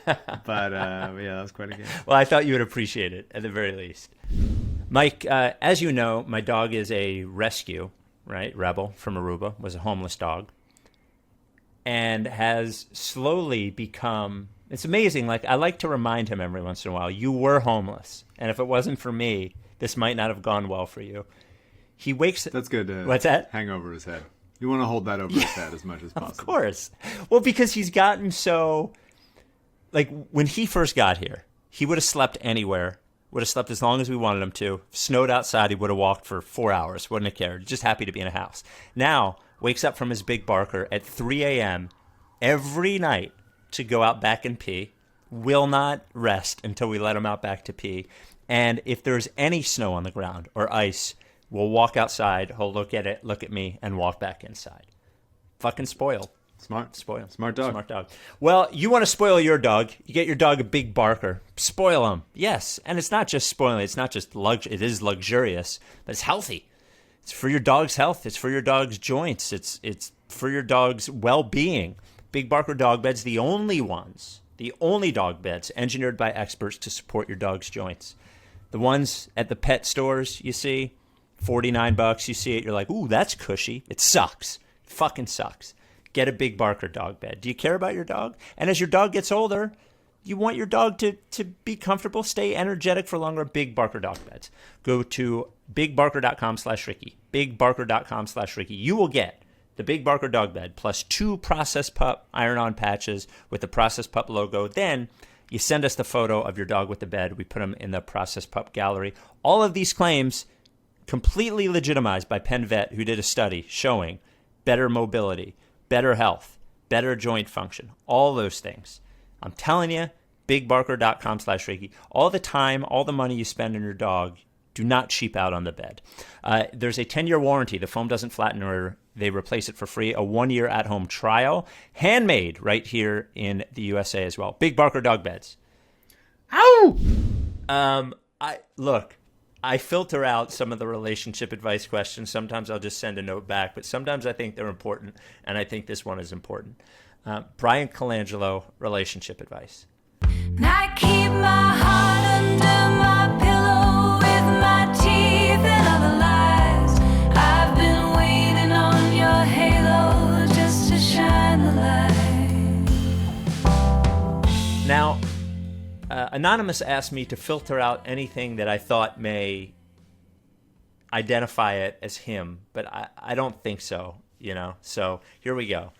yeah, that was quite a game. Well, I thought you would appreciate it at the very least. Mike, as you know, my dog is a rescue, right? Rebel from Aruba, was a homeless dog, and has slowly become, it's amazing. Like, I like to remind him every once in a while, you were homeless. And if it wasn't for me, this might not have gone well for you. He wakes up. That's good. What's that? Hang over his head. You want to hold that over his head as much as possible. Of course. Well, because he's gotten so, like, when he first got here, he would have slept anywhere, would have slept as long as we wanted him to. Snowed outside, he would have walked for 4 hours, wouldn't have cared. Just happy to be in a house. Now, wakes up from his big barker at 3 a.m. every night to go out back and pee. Will not rest until we let him out back to pee. And if there's any snow on the ground or ice, we'll walk outside, he'll look at it, look at me, and walk back inside. Fucking spoiled. Smart. Spoiled. Smart dog. Smart dog. Well, you want to spoil your dog. You get your dog a big barker. Spoil him. Yes. And it's not just spoiling. It's not just it is luxurious, but it's healthy. It's for your dog's health. It's for your dog's joints. It's for your dog's well-being. Big Barker dog beds, the only dog beds engineered by experts to support your dog's joints. The ones at the pet stores you see, $49, you see it, you're like, ooh, that's cushy. It sucks. It fucking sucks. Get a Big Barker dog bed. Do you care about your dog? And as your dog gets older, you want your dog to be comfortable, stay energetic for longer. Big Barker dog beds. Go to bigbarker.com/Ricky. Bigbarker.com/Ricky. You will get the Big Barker dog bed plus 2 Process Pup iron-on patches with the Process Pup logo. Then you send us the photo of your dog with the bed. We put them in the Process Pup gallery. All of these claims completely legitimized by Penn Vet, who did a study showing better mobility, better health, better joint function, all those things. I'm telling you, bigbarker.com/Ricky. All the time, all the money you spend on your dog, do not cheap out on the bed. There's a 10-year warranty. The foam doesn't flatten or they replace it for free. A 1-year at-home trial. Handmade right here in the USA as well. Big Barker dog beds. Ow! I filter out some of the relationship advice questions. Sometimes I'll just send a note back, but sometimes I think they're important, and I think this one is important. Brian Colangelo, relationship advice. I keep my heart under my pillow with my teeth and other lies. I've been waiting on your halo just to shine the light. Now, Anonymous asked me to filter out anything that I thought may identify it as him, but I don't think so, So here we go.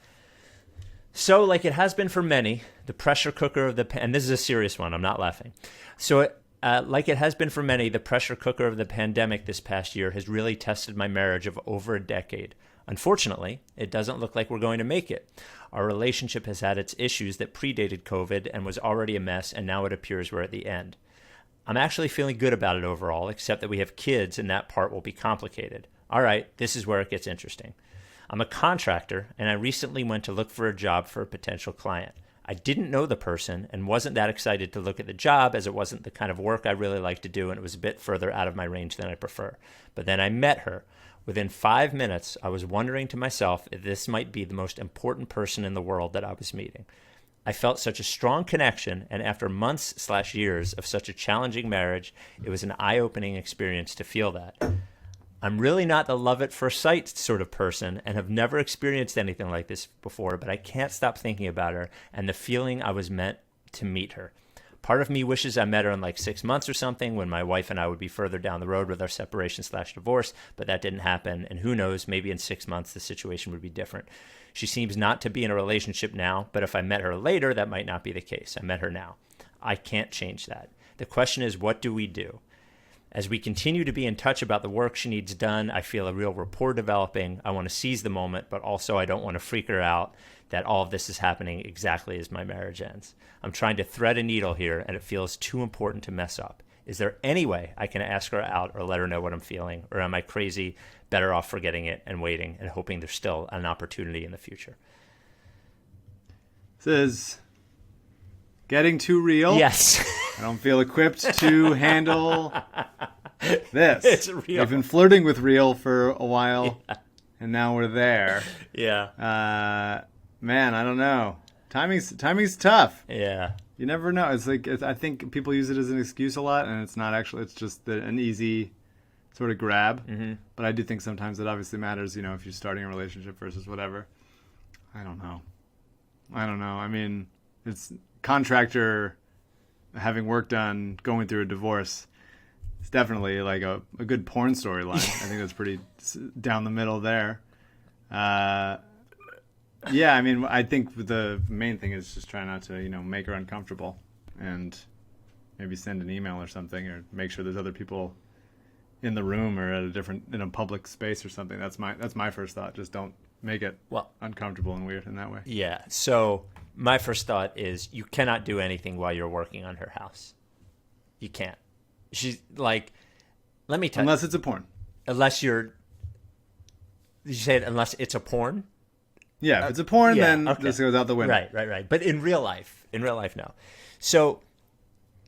So, like it has been for many, the pressure cooker of and this is a serious one, I'm not laughing. So, like it has been for many, the pressure cooker of the pandemic this past year has really tested my marriage of over a decade. Unfortunately, it doesn't look like we're going to make it. Our relationship has had its issues that predated COVID and was already a mess, and now it appears we're at the end. I'm actually feeling good about it overall, except that we have kids, and that part will be complicated. All right, this is where it gets interesting. I'm a contractor, and I recently went to look for a job for a potential client. I didn't know the person and wasn't that excited to look at the job as it wasn't the kind of work I really like to do, and it was a bit further out of my range than I prefer. But then I met her. Within 5 minutes, I was wondering to myself if this might be the most important person in the world that I was meeting. I felt such a strong connection, and after months/years of such a challenging marriage, it was an eye-opening experience to feel that. I'm really not the love at first sight sort of person and have never experienced anything like this before, but I can't stop thinking about her and the feeling I was meant to meet her. Part of me wishes I met her in like 6 months or something when my wife and I would be further down the road with our separation/divorce, but that didn't happen. And who knows, maybe in 6 months the situation would be different. She seems not to be in a relationship now, but if I met her later, that might not be the case. I met her now. I can't change that. The question is, what do we do? As we continue to be in touch about the work she needs done, I feel a real rapport developing. I want to seize the moment, but also I don't want to freak her out that all of this is happening exactly as my marriage ends. I'm trying to thread a needle here, and it feels too important to mess up. Is there any way I can ask her out or let her know what I'm feeling? Or am I crazy, better off forgetting it and waiting and hoping there's still an opportunity in the future? This is getting too real. Yes. I don't feel equipped to handle this. It's real. We've been flirting with real for a while, and now we're there. Yeah. Man, I don't know. Timing's tough. Yeah. You never know. I think people use it as an excuse a lot, and it's not actually. It's just an easy sort of grab. Mm-hmm. But I do think sometimes it obviously matters. If you're starting a relationship versus whatever. I don't know. I mean, it's contractor having work done, going through a divorce. It's definitely like a good porn storyline. I think that's pretty down the middle there. Yeah, I mean, I think the main thing is just try not to, make her uncomfortable, and maybe send an email or something, or make sure there's other people in the room or in a public space or something. That's my first thought. Just don't make it uncomfortable and weird in that way. Yeah. So my first thought is you cannot do anything while you're working on her house. You can't. She's like, let me tell you. Unless it's a porn. Unless you said unless it's a porn? Yeah, if it's a porn, yeah, then okay. this goes out the window. Right. But in real life, no. So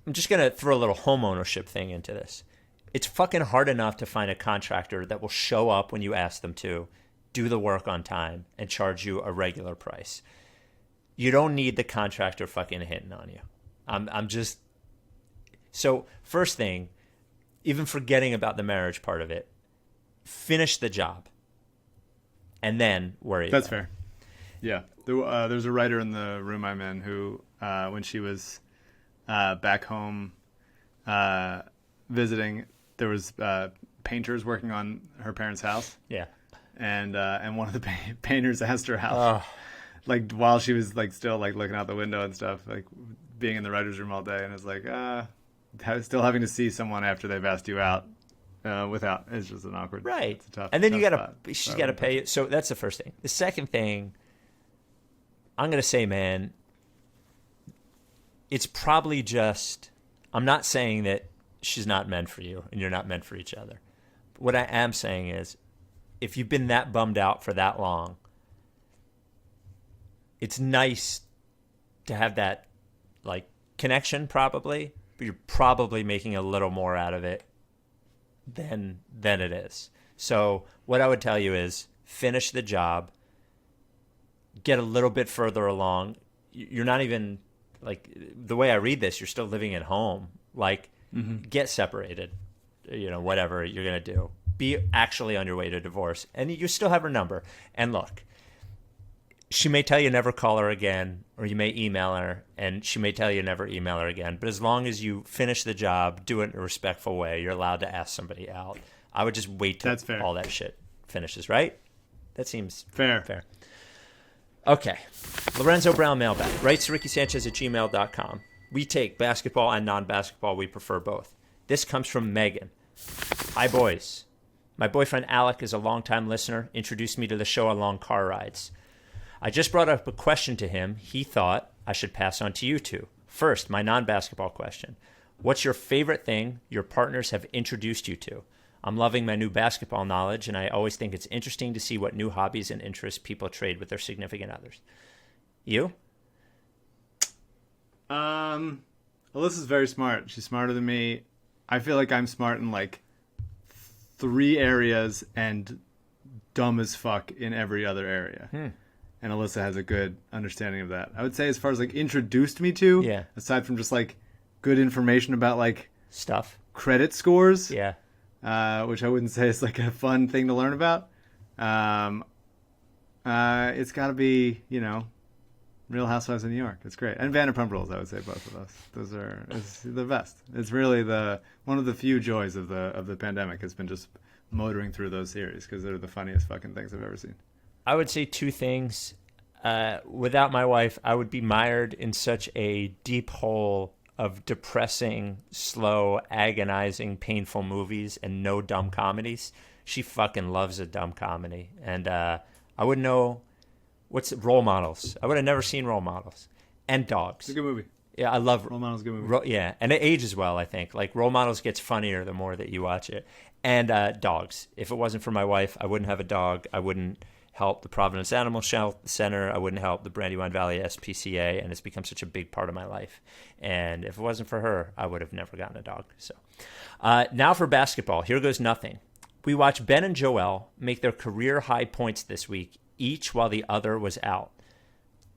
I'm just going to throw a little home ownership thing into this. It's fucking hard enough to find a contractor that will show up when you ask them to, do the work on time, and charge you a regular price. You don't need the contractor fucking hitting on you. I'm just... So first thing, even forgetting about the marriage part of it, finish the job. And then worry That's about it. fair. Yeah. There's a writer in the room I'm in who, when she was back home visiting, there was painters working on her parents' house. Yeah. And one of the painters asked her out, like while she was like still like looking out the window and stuff, like being in the writer's room all day, and it's like still having to see someone after they've asked you out without, it's just an awkward. Right. It's a tough. And then tough she's got to pay you. So that's the first thing. The second thing, I'm going to say, man, it's probably just, I'm not saying that she's not meant for you and you're not meant for each other. But what I am saying is, if you've been that bummed out for that long, it's nice to have that like connection probably, but you're probably making a little more out of it than it is. So what I would tell you is finish the job, get a little bit further along. You're not even, like, the way I read this, you're still living at home. Like, get separated, whatever you're going to do. Be actually on your way to divorce. And you still have her number. And look, she may tell you never call her again, or you may email her, and she may tell you never email her again. But as long as you finish the job, do it in a respectful way, you're allowed to ask somebody out. I would just wait till all that shit finishes, right? That seems fair. Okay. Lorenzo Brown mailbag. Writes to RickySanchez@gmail.com. We take basketball and non-basketball. We prefer both. This comes from Megan. Hi, boys. My boyfriend Alec is a longtime listener, introduced me to the show on long car rides. I just brought up a question to him he thought I should pass on to you two. First, my non-basketball question. What's your favorite thing your partners have introduced you to? I'm loving my new basketball knowledge, and I always think it's interesting to see what new hobbies and interests people trade with their significant others. You? Alyssa's very smart. She's smarter than me. I feel like I'm smart in like 3 areas and dumb as fuck in every other area. And Alyssa has a good understanding of that. I would say as far as like introduced me to, aside from just like good information about like stuff, credit scores, which I wouldn't say is like a fun thing to learn about. It's got to be, Real Housewives of New York. It's great. And Vanderpump Rules, I would say both of those. It's the best. It's really one of the few joys of the pandemic has been just motoring through those series because they're the funniest fucking things I've ever seen. I would say 2 things. Without my wife, I would be mired in such a deep hole of depressing, slow, agonizing, painful movies and no dumb comedies. She fucking loves a dumb comedy. And I wouldn't know what's Role Models. I would have never seen Role Models. And Dogs. It's a good movie. Yeah, I love Role Models. Is a good movie. Yeah, and it ages well, I think. Like, Role Models gets funnier the more that you watch it. And Dogs. If it wasn't for my wife, I wouldn't have a dog. I wouldn't help the Providence Animal Center. I wouldn't help the Brandywine Valley SPCA, and it's become such a big part of my life. And if it wasn't for her, I would have never gotten a dog. So now for basketball. Here goes nothing. We watched Ben and Joel make their career high points this week, each while the other was out.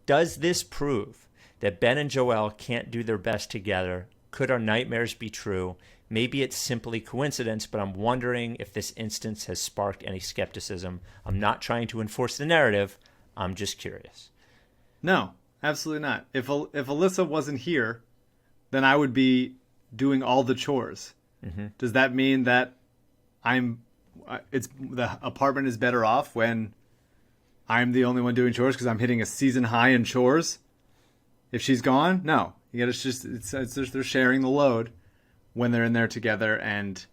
Does this prove that Ben and Joel can't do their best together? Could our nightmares be true? Maybe it's simply coincidence, but I'm wondering if this instance has sparked any skepticism. I'm not trying to enforce the narrative. I'm just curious. No, absolutely not. If Alyssa wasn't here, then I would be doing all the chores. Mm-hmm. Does that mean that the apartment is better off when I'm the only one doing chores because I'm hitting a season high in chores? If she's gone, no. They're sharing the load when they're in there together and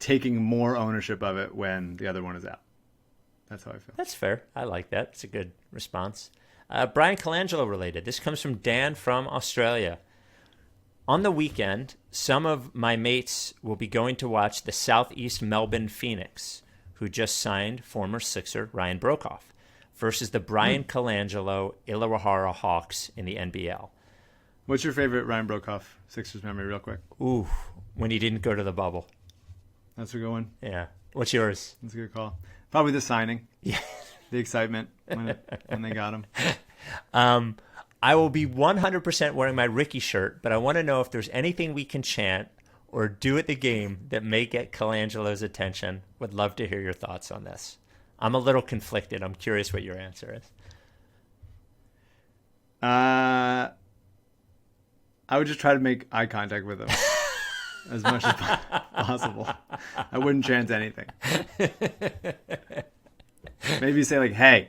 taking more ownership of it when the other one is out. That's how I feel. That's fair. I like that. It's a good response. Brian Colangelo related. This comes from Dan from Australia. On the weekend, some of my mates will be going to watch the Southeast Melbourne Phoenix, who just signed former Sixer Ryan Broekhoff, versus the Brian Colangelo Illawarra Hawks in the NBL. What's your favorite Ryan Broekhoff Sixers memory, real quick? Ooh, when he didn't go to the bubble. That's a good one. Yeah. What's yours? That's a good call. Probably the signing. Yeah. The excitement when they got him. I will be 100% wearing my Ricky shirt, but I want to know if there's anything we can chant or do at the game that may get Colangelo's attention. Would love to hear your thoughts on this. I'm a little conflicted. I'm curious what your answer is. I would just try to make eye contact with him as much as possible. I wouldn't chant anything. Maybe say like, hey.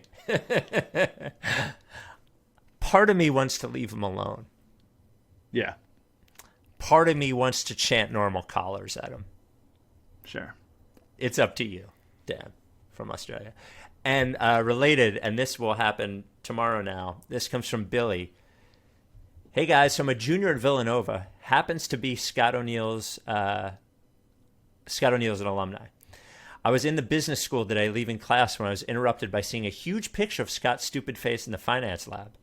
Part of me wants to leave him alone. Yeah. Part of me wants to chant normal collars at him. Sure. It's up to you, Dan, from Australia. And related, and this will happen tomorrow now, this comes from Billy. Hey guys, so I'm a junior at Villanova. Happens to be Scott O'Neill's an alumni. I was in the business school today leaving class when I was interrupted by seeing a huge picture of Scott's stupid face in the finance lab.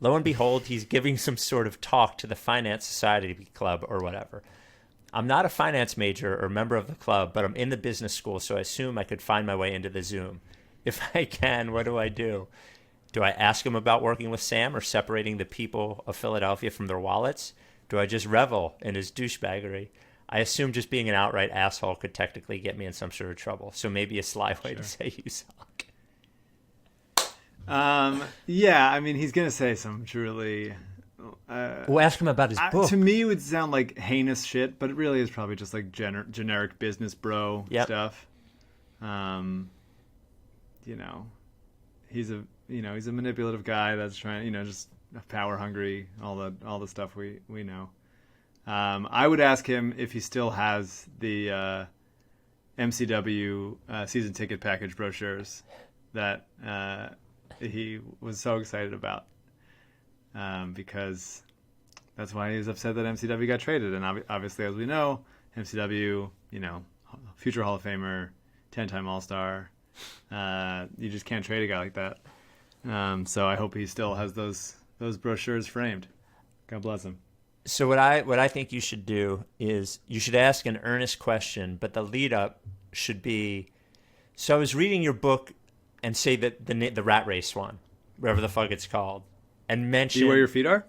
Lo and behold, he's giving some sort of talk to the Finance Society Club or whatever. I'm not a finance major or member of the club, but I'm in the business school, so I assume I could find my way into the Zoom. If I can, what do I do? Do I ask him about working with Sam or separating the people of Philadelphia from their wallets? Do I just revel in his douchebaggery? I assume just being an outright asshole could technically get me in some sort of trouble. So maybe a sly way to say you suck. Yeah, I mean, he's going to say some truly... We'll ask him about his book. To me, it would sound like heinous shit, but it really is probably just like generic business bro stuff. He's a manipulative guy that's trying, just power hungry, all the stuff we know. I would ask him if he still has the MCW season ticket package brochures that he was so excited about, because that's why he was upset that MCW got traded. And obviously, as we know, MCW, future Hall of Famer, 10-time All-Star. You just can't trade a guy like that. So I hope he still has those brochures framed. God bless him. So what I think you should do is you should ask an earnest question, but the lead up should be, so I was reading your book and say that the rat race one, whatever the fuck it's called, and mention Be Where Your Feet Are?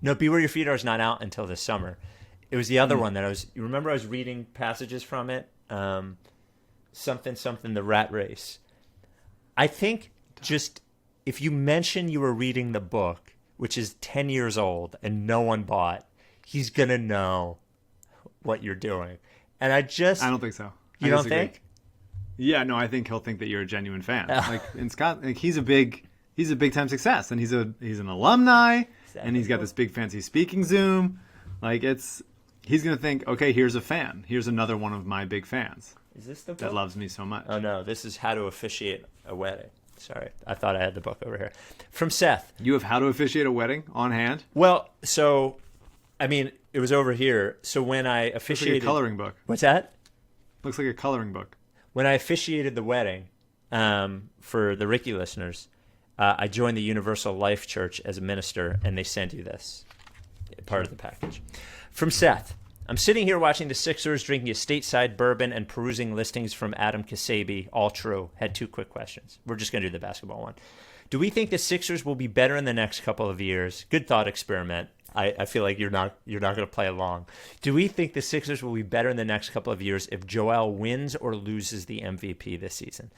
No, Be Where Your Feet Are is not out until this summer. It was the other one that you remember I was reading passages from it? Something, the rat race. I think just if you mention you were reading the book, which is 10 years old and no one bought, he's going to know what you're doing. And I don't think so. You don't think? Yeah, no, I think he'll think that you're a genuine fan. In Scott, he's a big time success, and he's an alumni, and he's got this big fancy speaking Zoom. Like he's gonna think, okay, here's a fan. Here's another one of my big fans Is this the book? that loves me so much. Oh, no. This is How to Officiate a Wedding. Sorry. I thought I had the book over here. From Seth. You have How to Officiate a Wedding on hand. Well, so, I mean, it was over here. So when I Looks like officiated... a coloring book. What's that? Looks like a coloring book. When I officiated the wedding, for the Ricky listeners, I joined the Universal Life Church as a minister, and they sent you this, part of the package. From Seth. I'm sitting here watching the Sixers, drinking a stateside bourbon, and perusing listings from Adam Kasabi. All true. Had 2 quick questions. We're just going to do the basketball one. Do we think the Sixers will be better in the next couple of years? Good thought experiment. I feel like you're not going to play along. Do we think the Sixers will be better in the next couple of years if Joel wins or loses the MVP this season?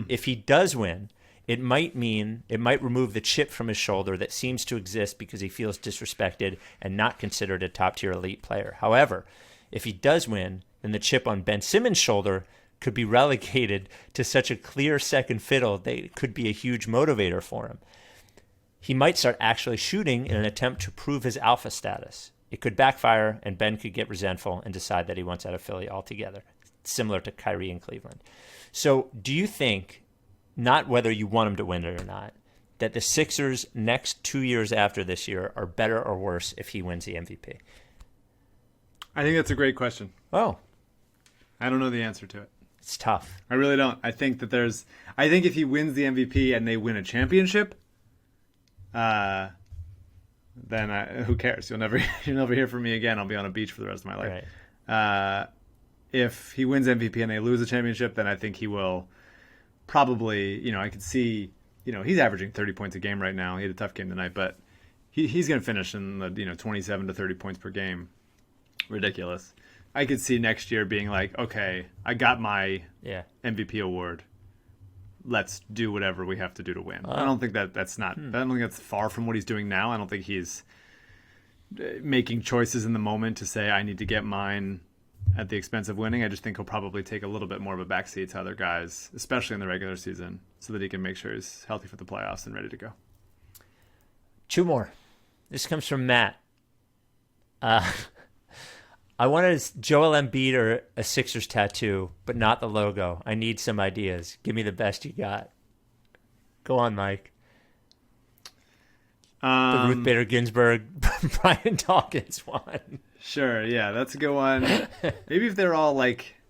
If he does win, it might remove the chip from his shoulder that seems to exist because he feels disrespected and not considered a top-tier elite player. However, if he does win, then the chip on Ben Simmons' shoulder could be relegated to such a clear second fiddle that it could be a huge motivator for him. He might start actually shooting in an attempt to prove his alpha status. It could backfire, and Ben could get resentful and decide that he wants out of Philly altogether, similar to Kyrie in Cleveland. So do you think, not whether you want him to win it or not, that the Sixers' next 2 years after this year are better or worse if he wins the MVP? I think that's a great question. Oh, I don't know the answer to it. it's tough. I really don't. I think if he wins the MVP and they win a championship, then who cares? You'll never hear from me again. I'll be on a beach for the rest of my life. Right. If he wins MVP and they lose a championship, then I think he will probably, I could see, he's averaging 30 points a game right now. He had a tough game tonight, but he's going to finish in the, 27 to 30 points per game. Ridiculous. I could see next year being like, okay, I got my MVP award. Let's do whatever we have to do to win. I don't think that's not. I don't think that's far from what he's doing now. I don't think he's making choices in the moment to say I need to get mine at the expense of winning. I just think he'll probably take a little bit more of a backseat to other guys, especially in the regular season, so that he can make sure he's healthy for the playoffs and ready to go. 2 more. This comes from Matt. I wanted Joel Embiid or a Sixers tattoo, but not the logo. I need some ideas. Give me the best you got. Go on, Mike. The Ruth Bader Ginsburg, Brian Dawkins one. Sure, yeah, that's a good one. Maybe if they're all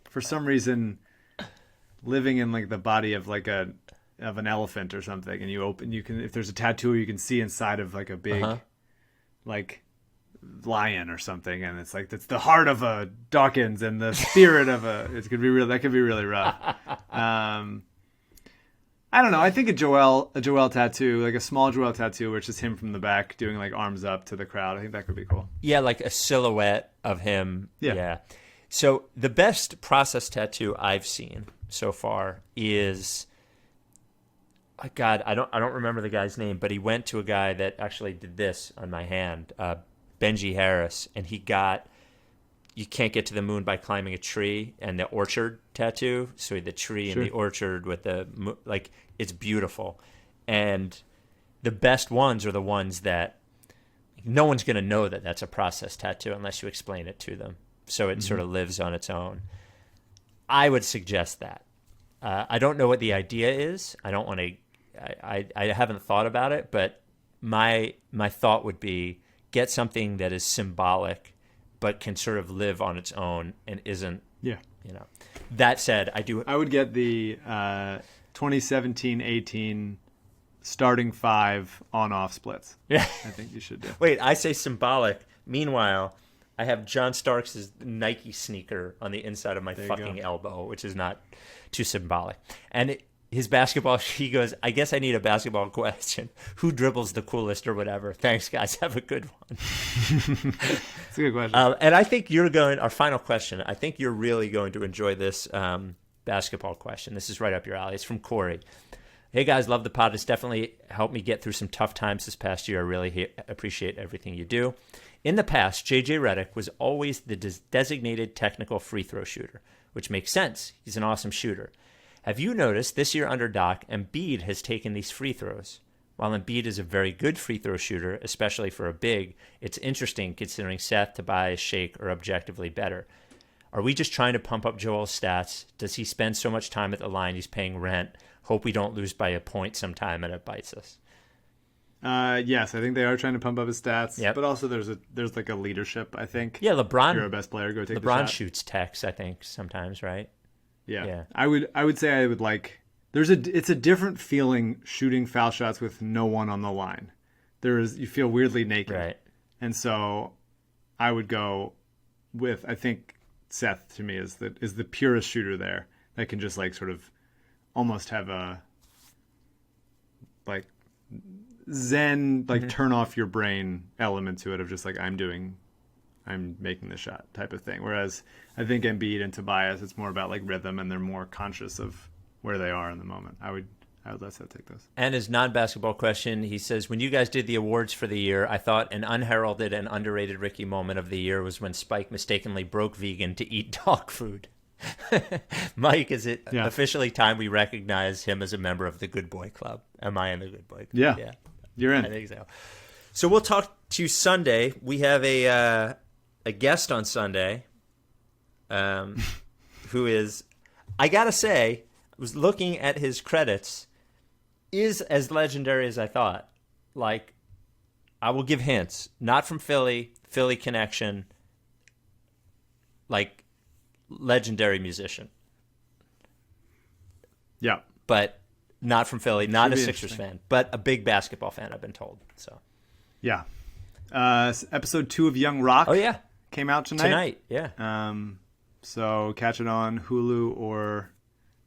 for some reason living in the body of an elephant or something, and if there's a tattoo you can see inside of a big lion or something, and it's it's the heart of a Dawkins and the spirit of that could be really rough. I don't know. I think a Joel tattoo, a small Joel tattoo, where it's just him from the back doing arms up to the crowd. I think that could be cool. Yeah, like a silhouette of him. Yeah. So the best process tattoo I've seen so far is, God, I don't remember the guy's name, but he went to a guy that actually did this on my hand, Benji Harris, and he got "You Can't Get to the Moon by Climbing a Tree" and the orchard tattoo. So the tree and the orchard with the it's beautiful. And the best ones are the ones that no one's going to know that that's a process tattoo unless you explain it to them. So it sort of lives on its own. I would suggest that. I don't know what the idea is. I don't want to. I haven't thought about it, but my thought would be get something that is symbolic, but can sort of live on its own and isn't. Yeah. That said, I would get the 2017-18 starting 5 on-off splits. Yeah. I think you should do. Wait, I say symbolic. Meanwhile, I have John Starks' Nike sneaker on the inside of my fucking elbow, which is not too symbolic. And his basketball, he goes, I guess I need a basketball question. Who dribbles the coolest or whatever? Thanks, guys. Have a good one. It's a good question. And I think our final question, I think you're really going to enjoy this basketball question. This is right up your alley. It's from Corey. Hey, guys, love the pod. It's definitely helped me get through some tough times this past year. I really appreciate everything you do. In the past, J.J. Redick was always the designated technical free throw shooter, which makes sense. He's an awesome shooter. Have you noticed this year under Doc, Embiid has taken these free throws? While Embiid is a very good free throw shooter, especially for a big, it's interesting considering Seth, Tobias, Shake are objectively better. Are we just trying to pump up Joel's stats? Does he spend so much time at the line he's paying rent? Hope we don't lose by a point sometime and it bites us. Yes, I think they are trying to pump up his stats. Yep. But also there's like a leadership, I think. Yeah, LeBron. If you're a best player, go take the LeBron shot. shoots techs, I think, sometimes, right? Yeah. I would say I would like it's a different feeling shooting foul shots with no one on the line. You feel weirdly naked. Right. And so I would go with, I think Seth to me is the purest shooter there that can just like sort of almost have a like zen, like turn off your brain element to it of just like I'm making the shot type of thing. Whereas I think Embiid and Tobias, it's more about like rhythm and they're more conscious of where they are in the moment. I would let Seth take this. And his non-basketball question, he says, when you guys did the awards for the year, I thought an unheralded and underrated Ricky moment of the year was when Spike mistakenly broke vegan to eat dog food. Mike, is it officially time we recognize him as a member of the Good Boy Club? Am I in the Good Boy Club? Yeah. You're in. I think so. So we'll talk to you Sunday. We have a guest on Sunday who is, I got to say, I was looking at his credits, is as legendary as I thought. Like, I will give hints. Not from Philly connection, like, legendary musician. Yeah. But not from Philly, not a be Sixers fan, but a big basketball fan, I've been told. So, yeah. Episode 2 of Young Rock. Oh, yeah. Came out tonight. Yeah. So catch it on Hulu or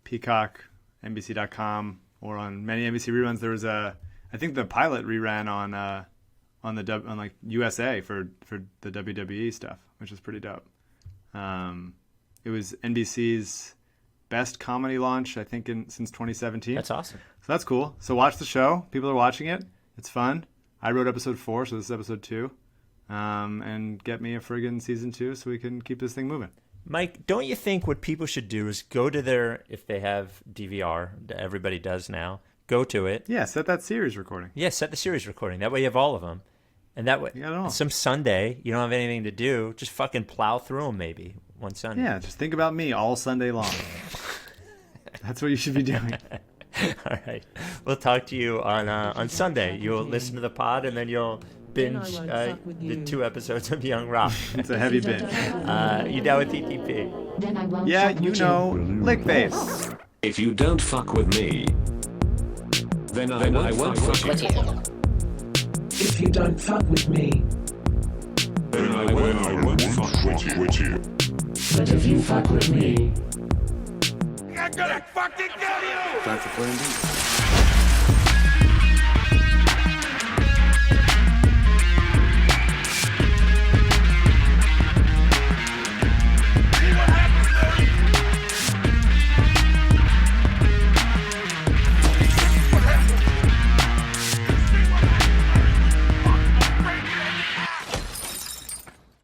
Peacock, NBC.com, or on many NBC reruns. There was I think the pilot reran on like USA for the WWE stuff, which is pretty dope. It was NBC's best comedy launch, I think, since 2017. That's awesome. So that's cool. So watch the show. People are watching it. It's fun. I wrote episode 4, so this is episode 2. And get me a friggin' season 2 so we can keep this thing moving. Mike, don't you think what people should do is go to their, if they have DVR, everybody does now, go to it. Yeah, set that series recording. Yeah, set the series recording. That way you have all of them. And that way, You got it all. some Sunday, you don't have anything to do, just fucking plow through them maybe one Sunday. Yeah, just think about me all Sunday long. That's what you should be doing. All right. We'll talk to you on Sunday. You'll listen to the pod and then you'll binge the 2 episodes of Young Rock. It's a heavy binge. You down with TTP? Yeah, you know, lick face. If you don't fuck with me, then I won't fuck with you. If you don't fuck with me, Then I won't fuck with you. but if you fuck with me, I'm gonna fucking kill you! Time for Plan B.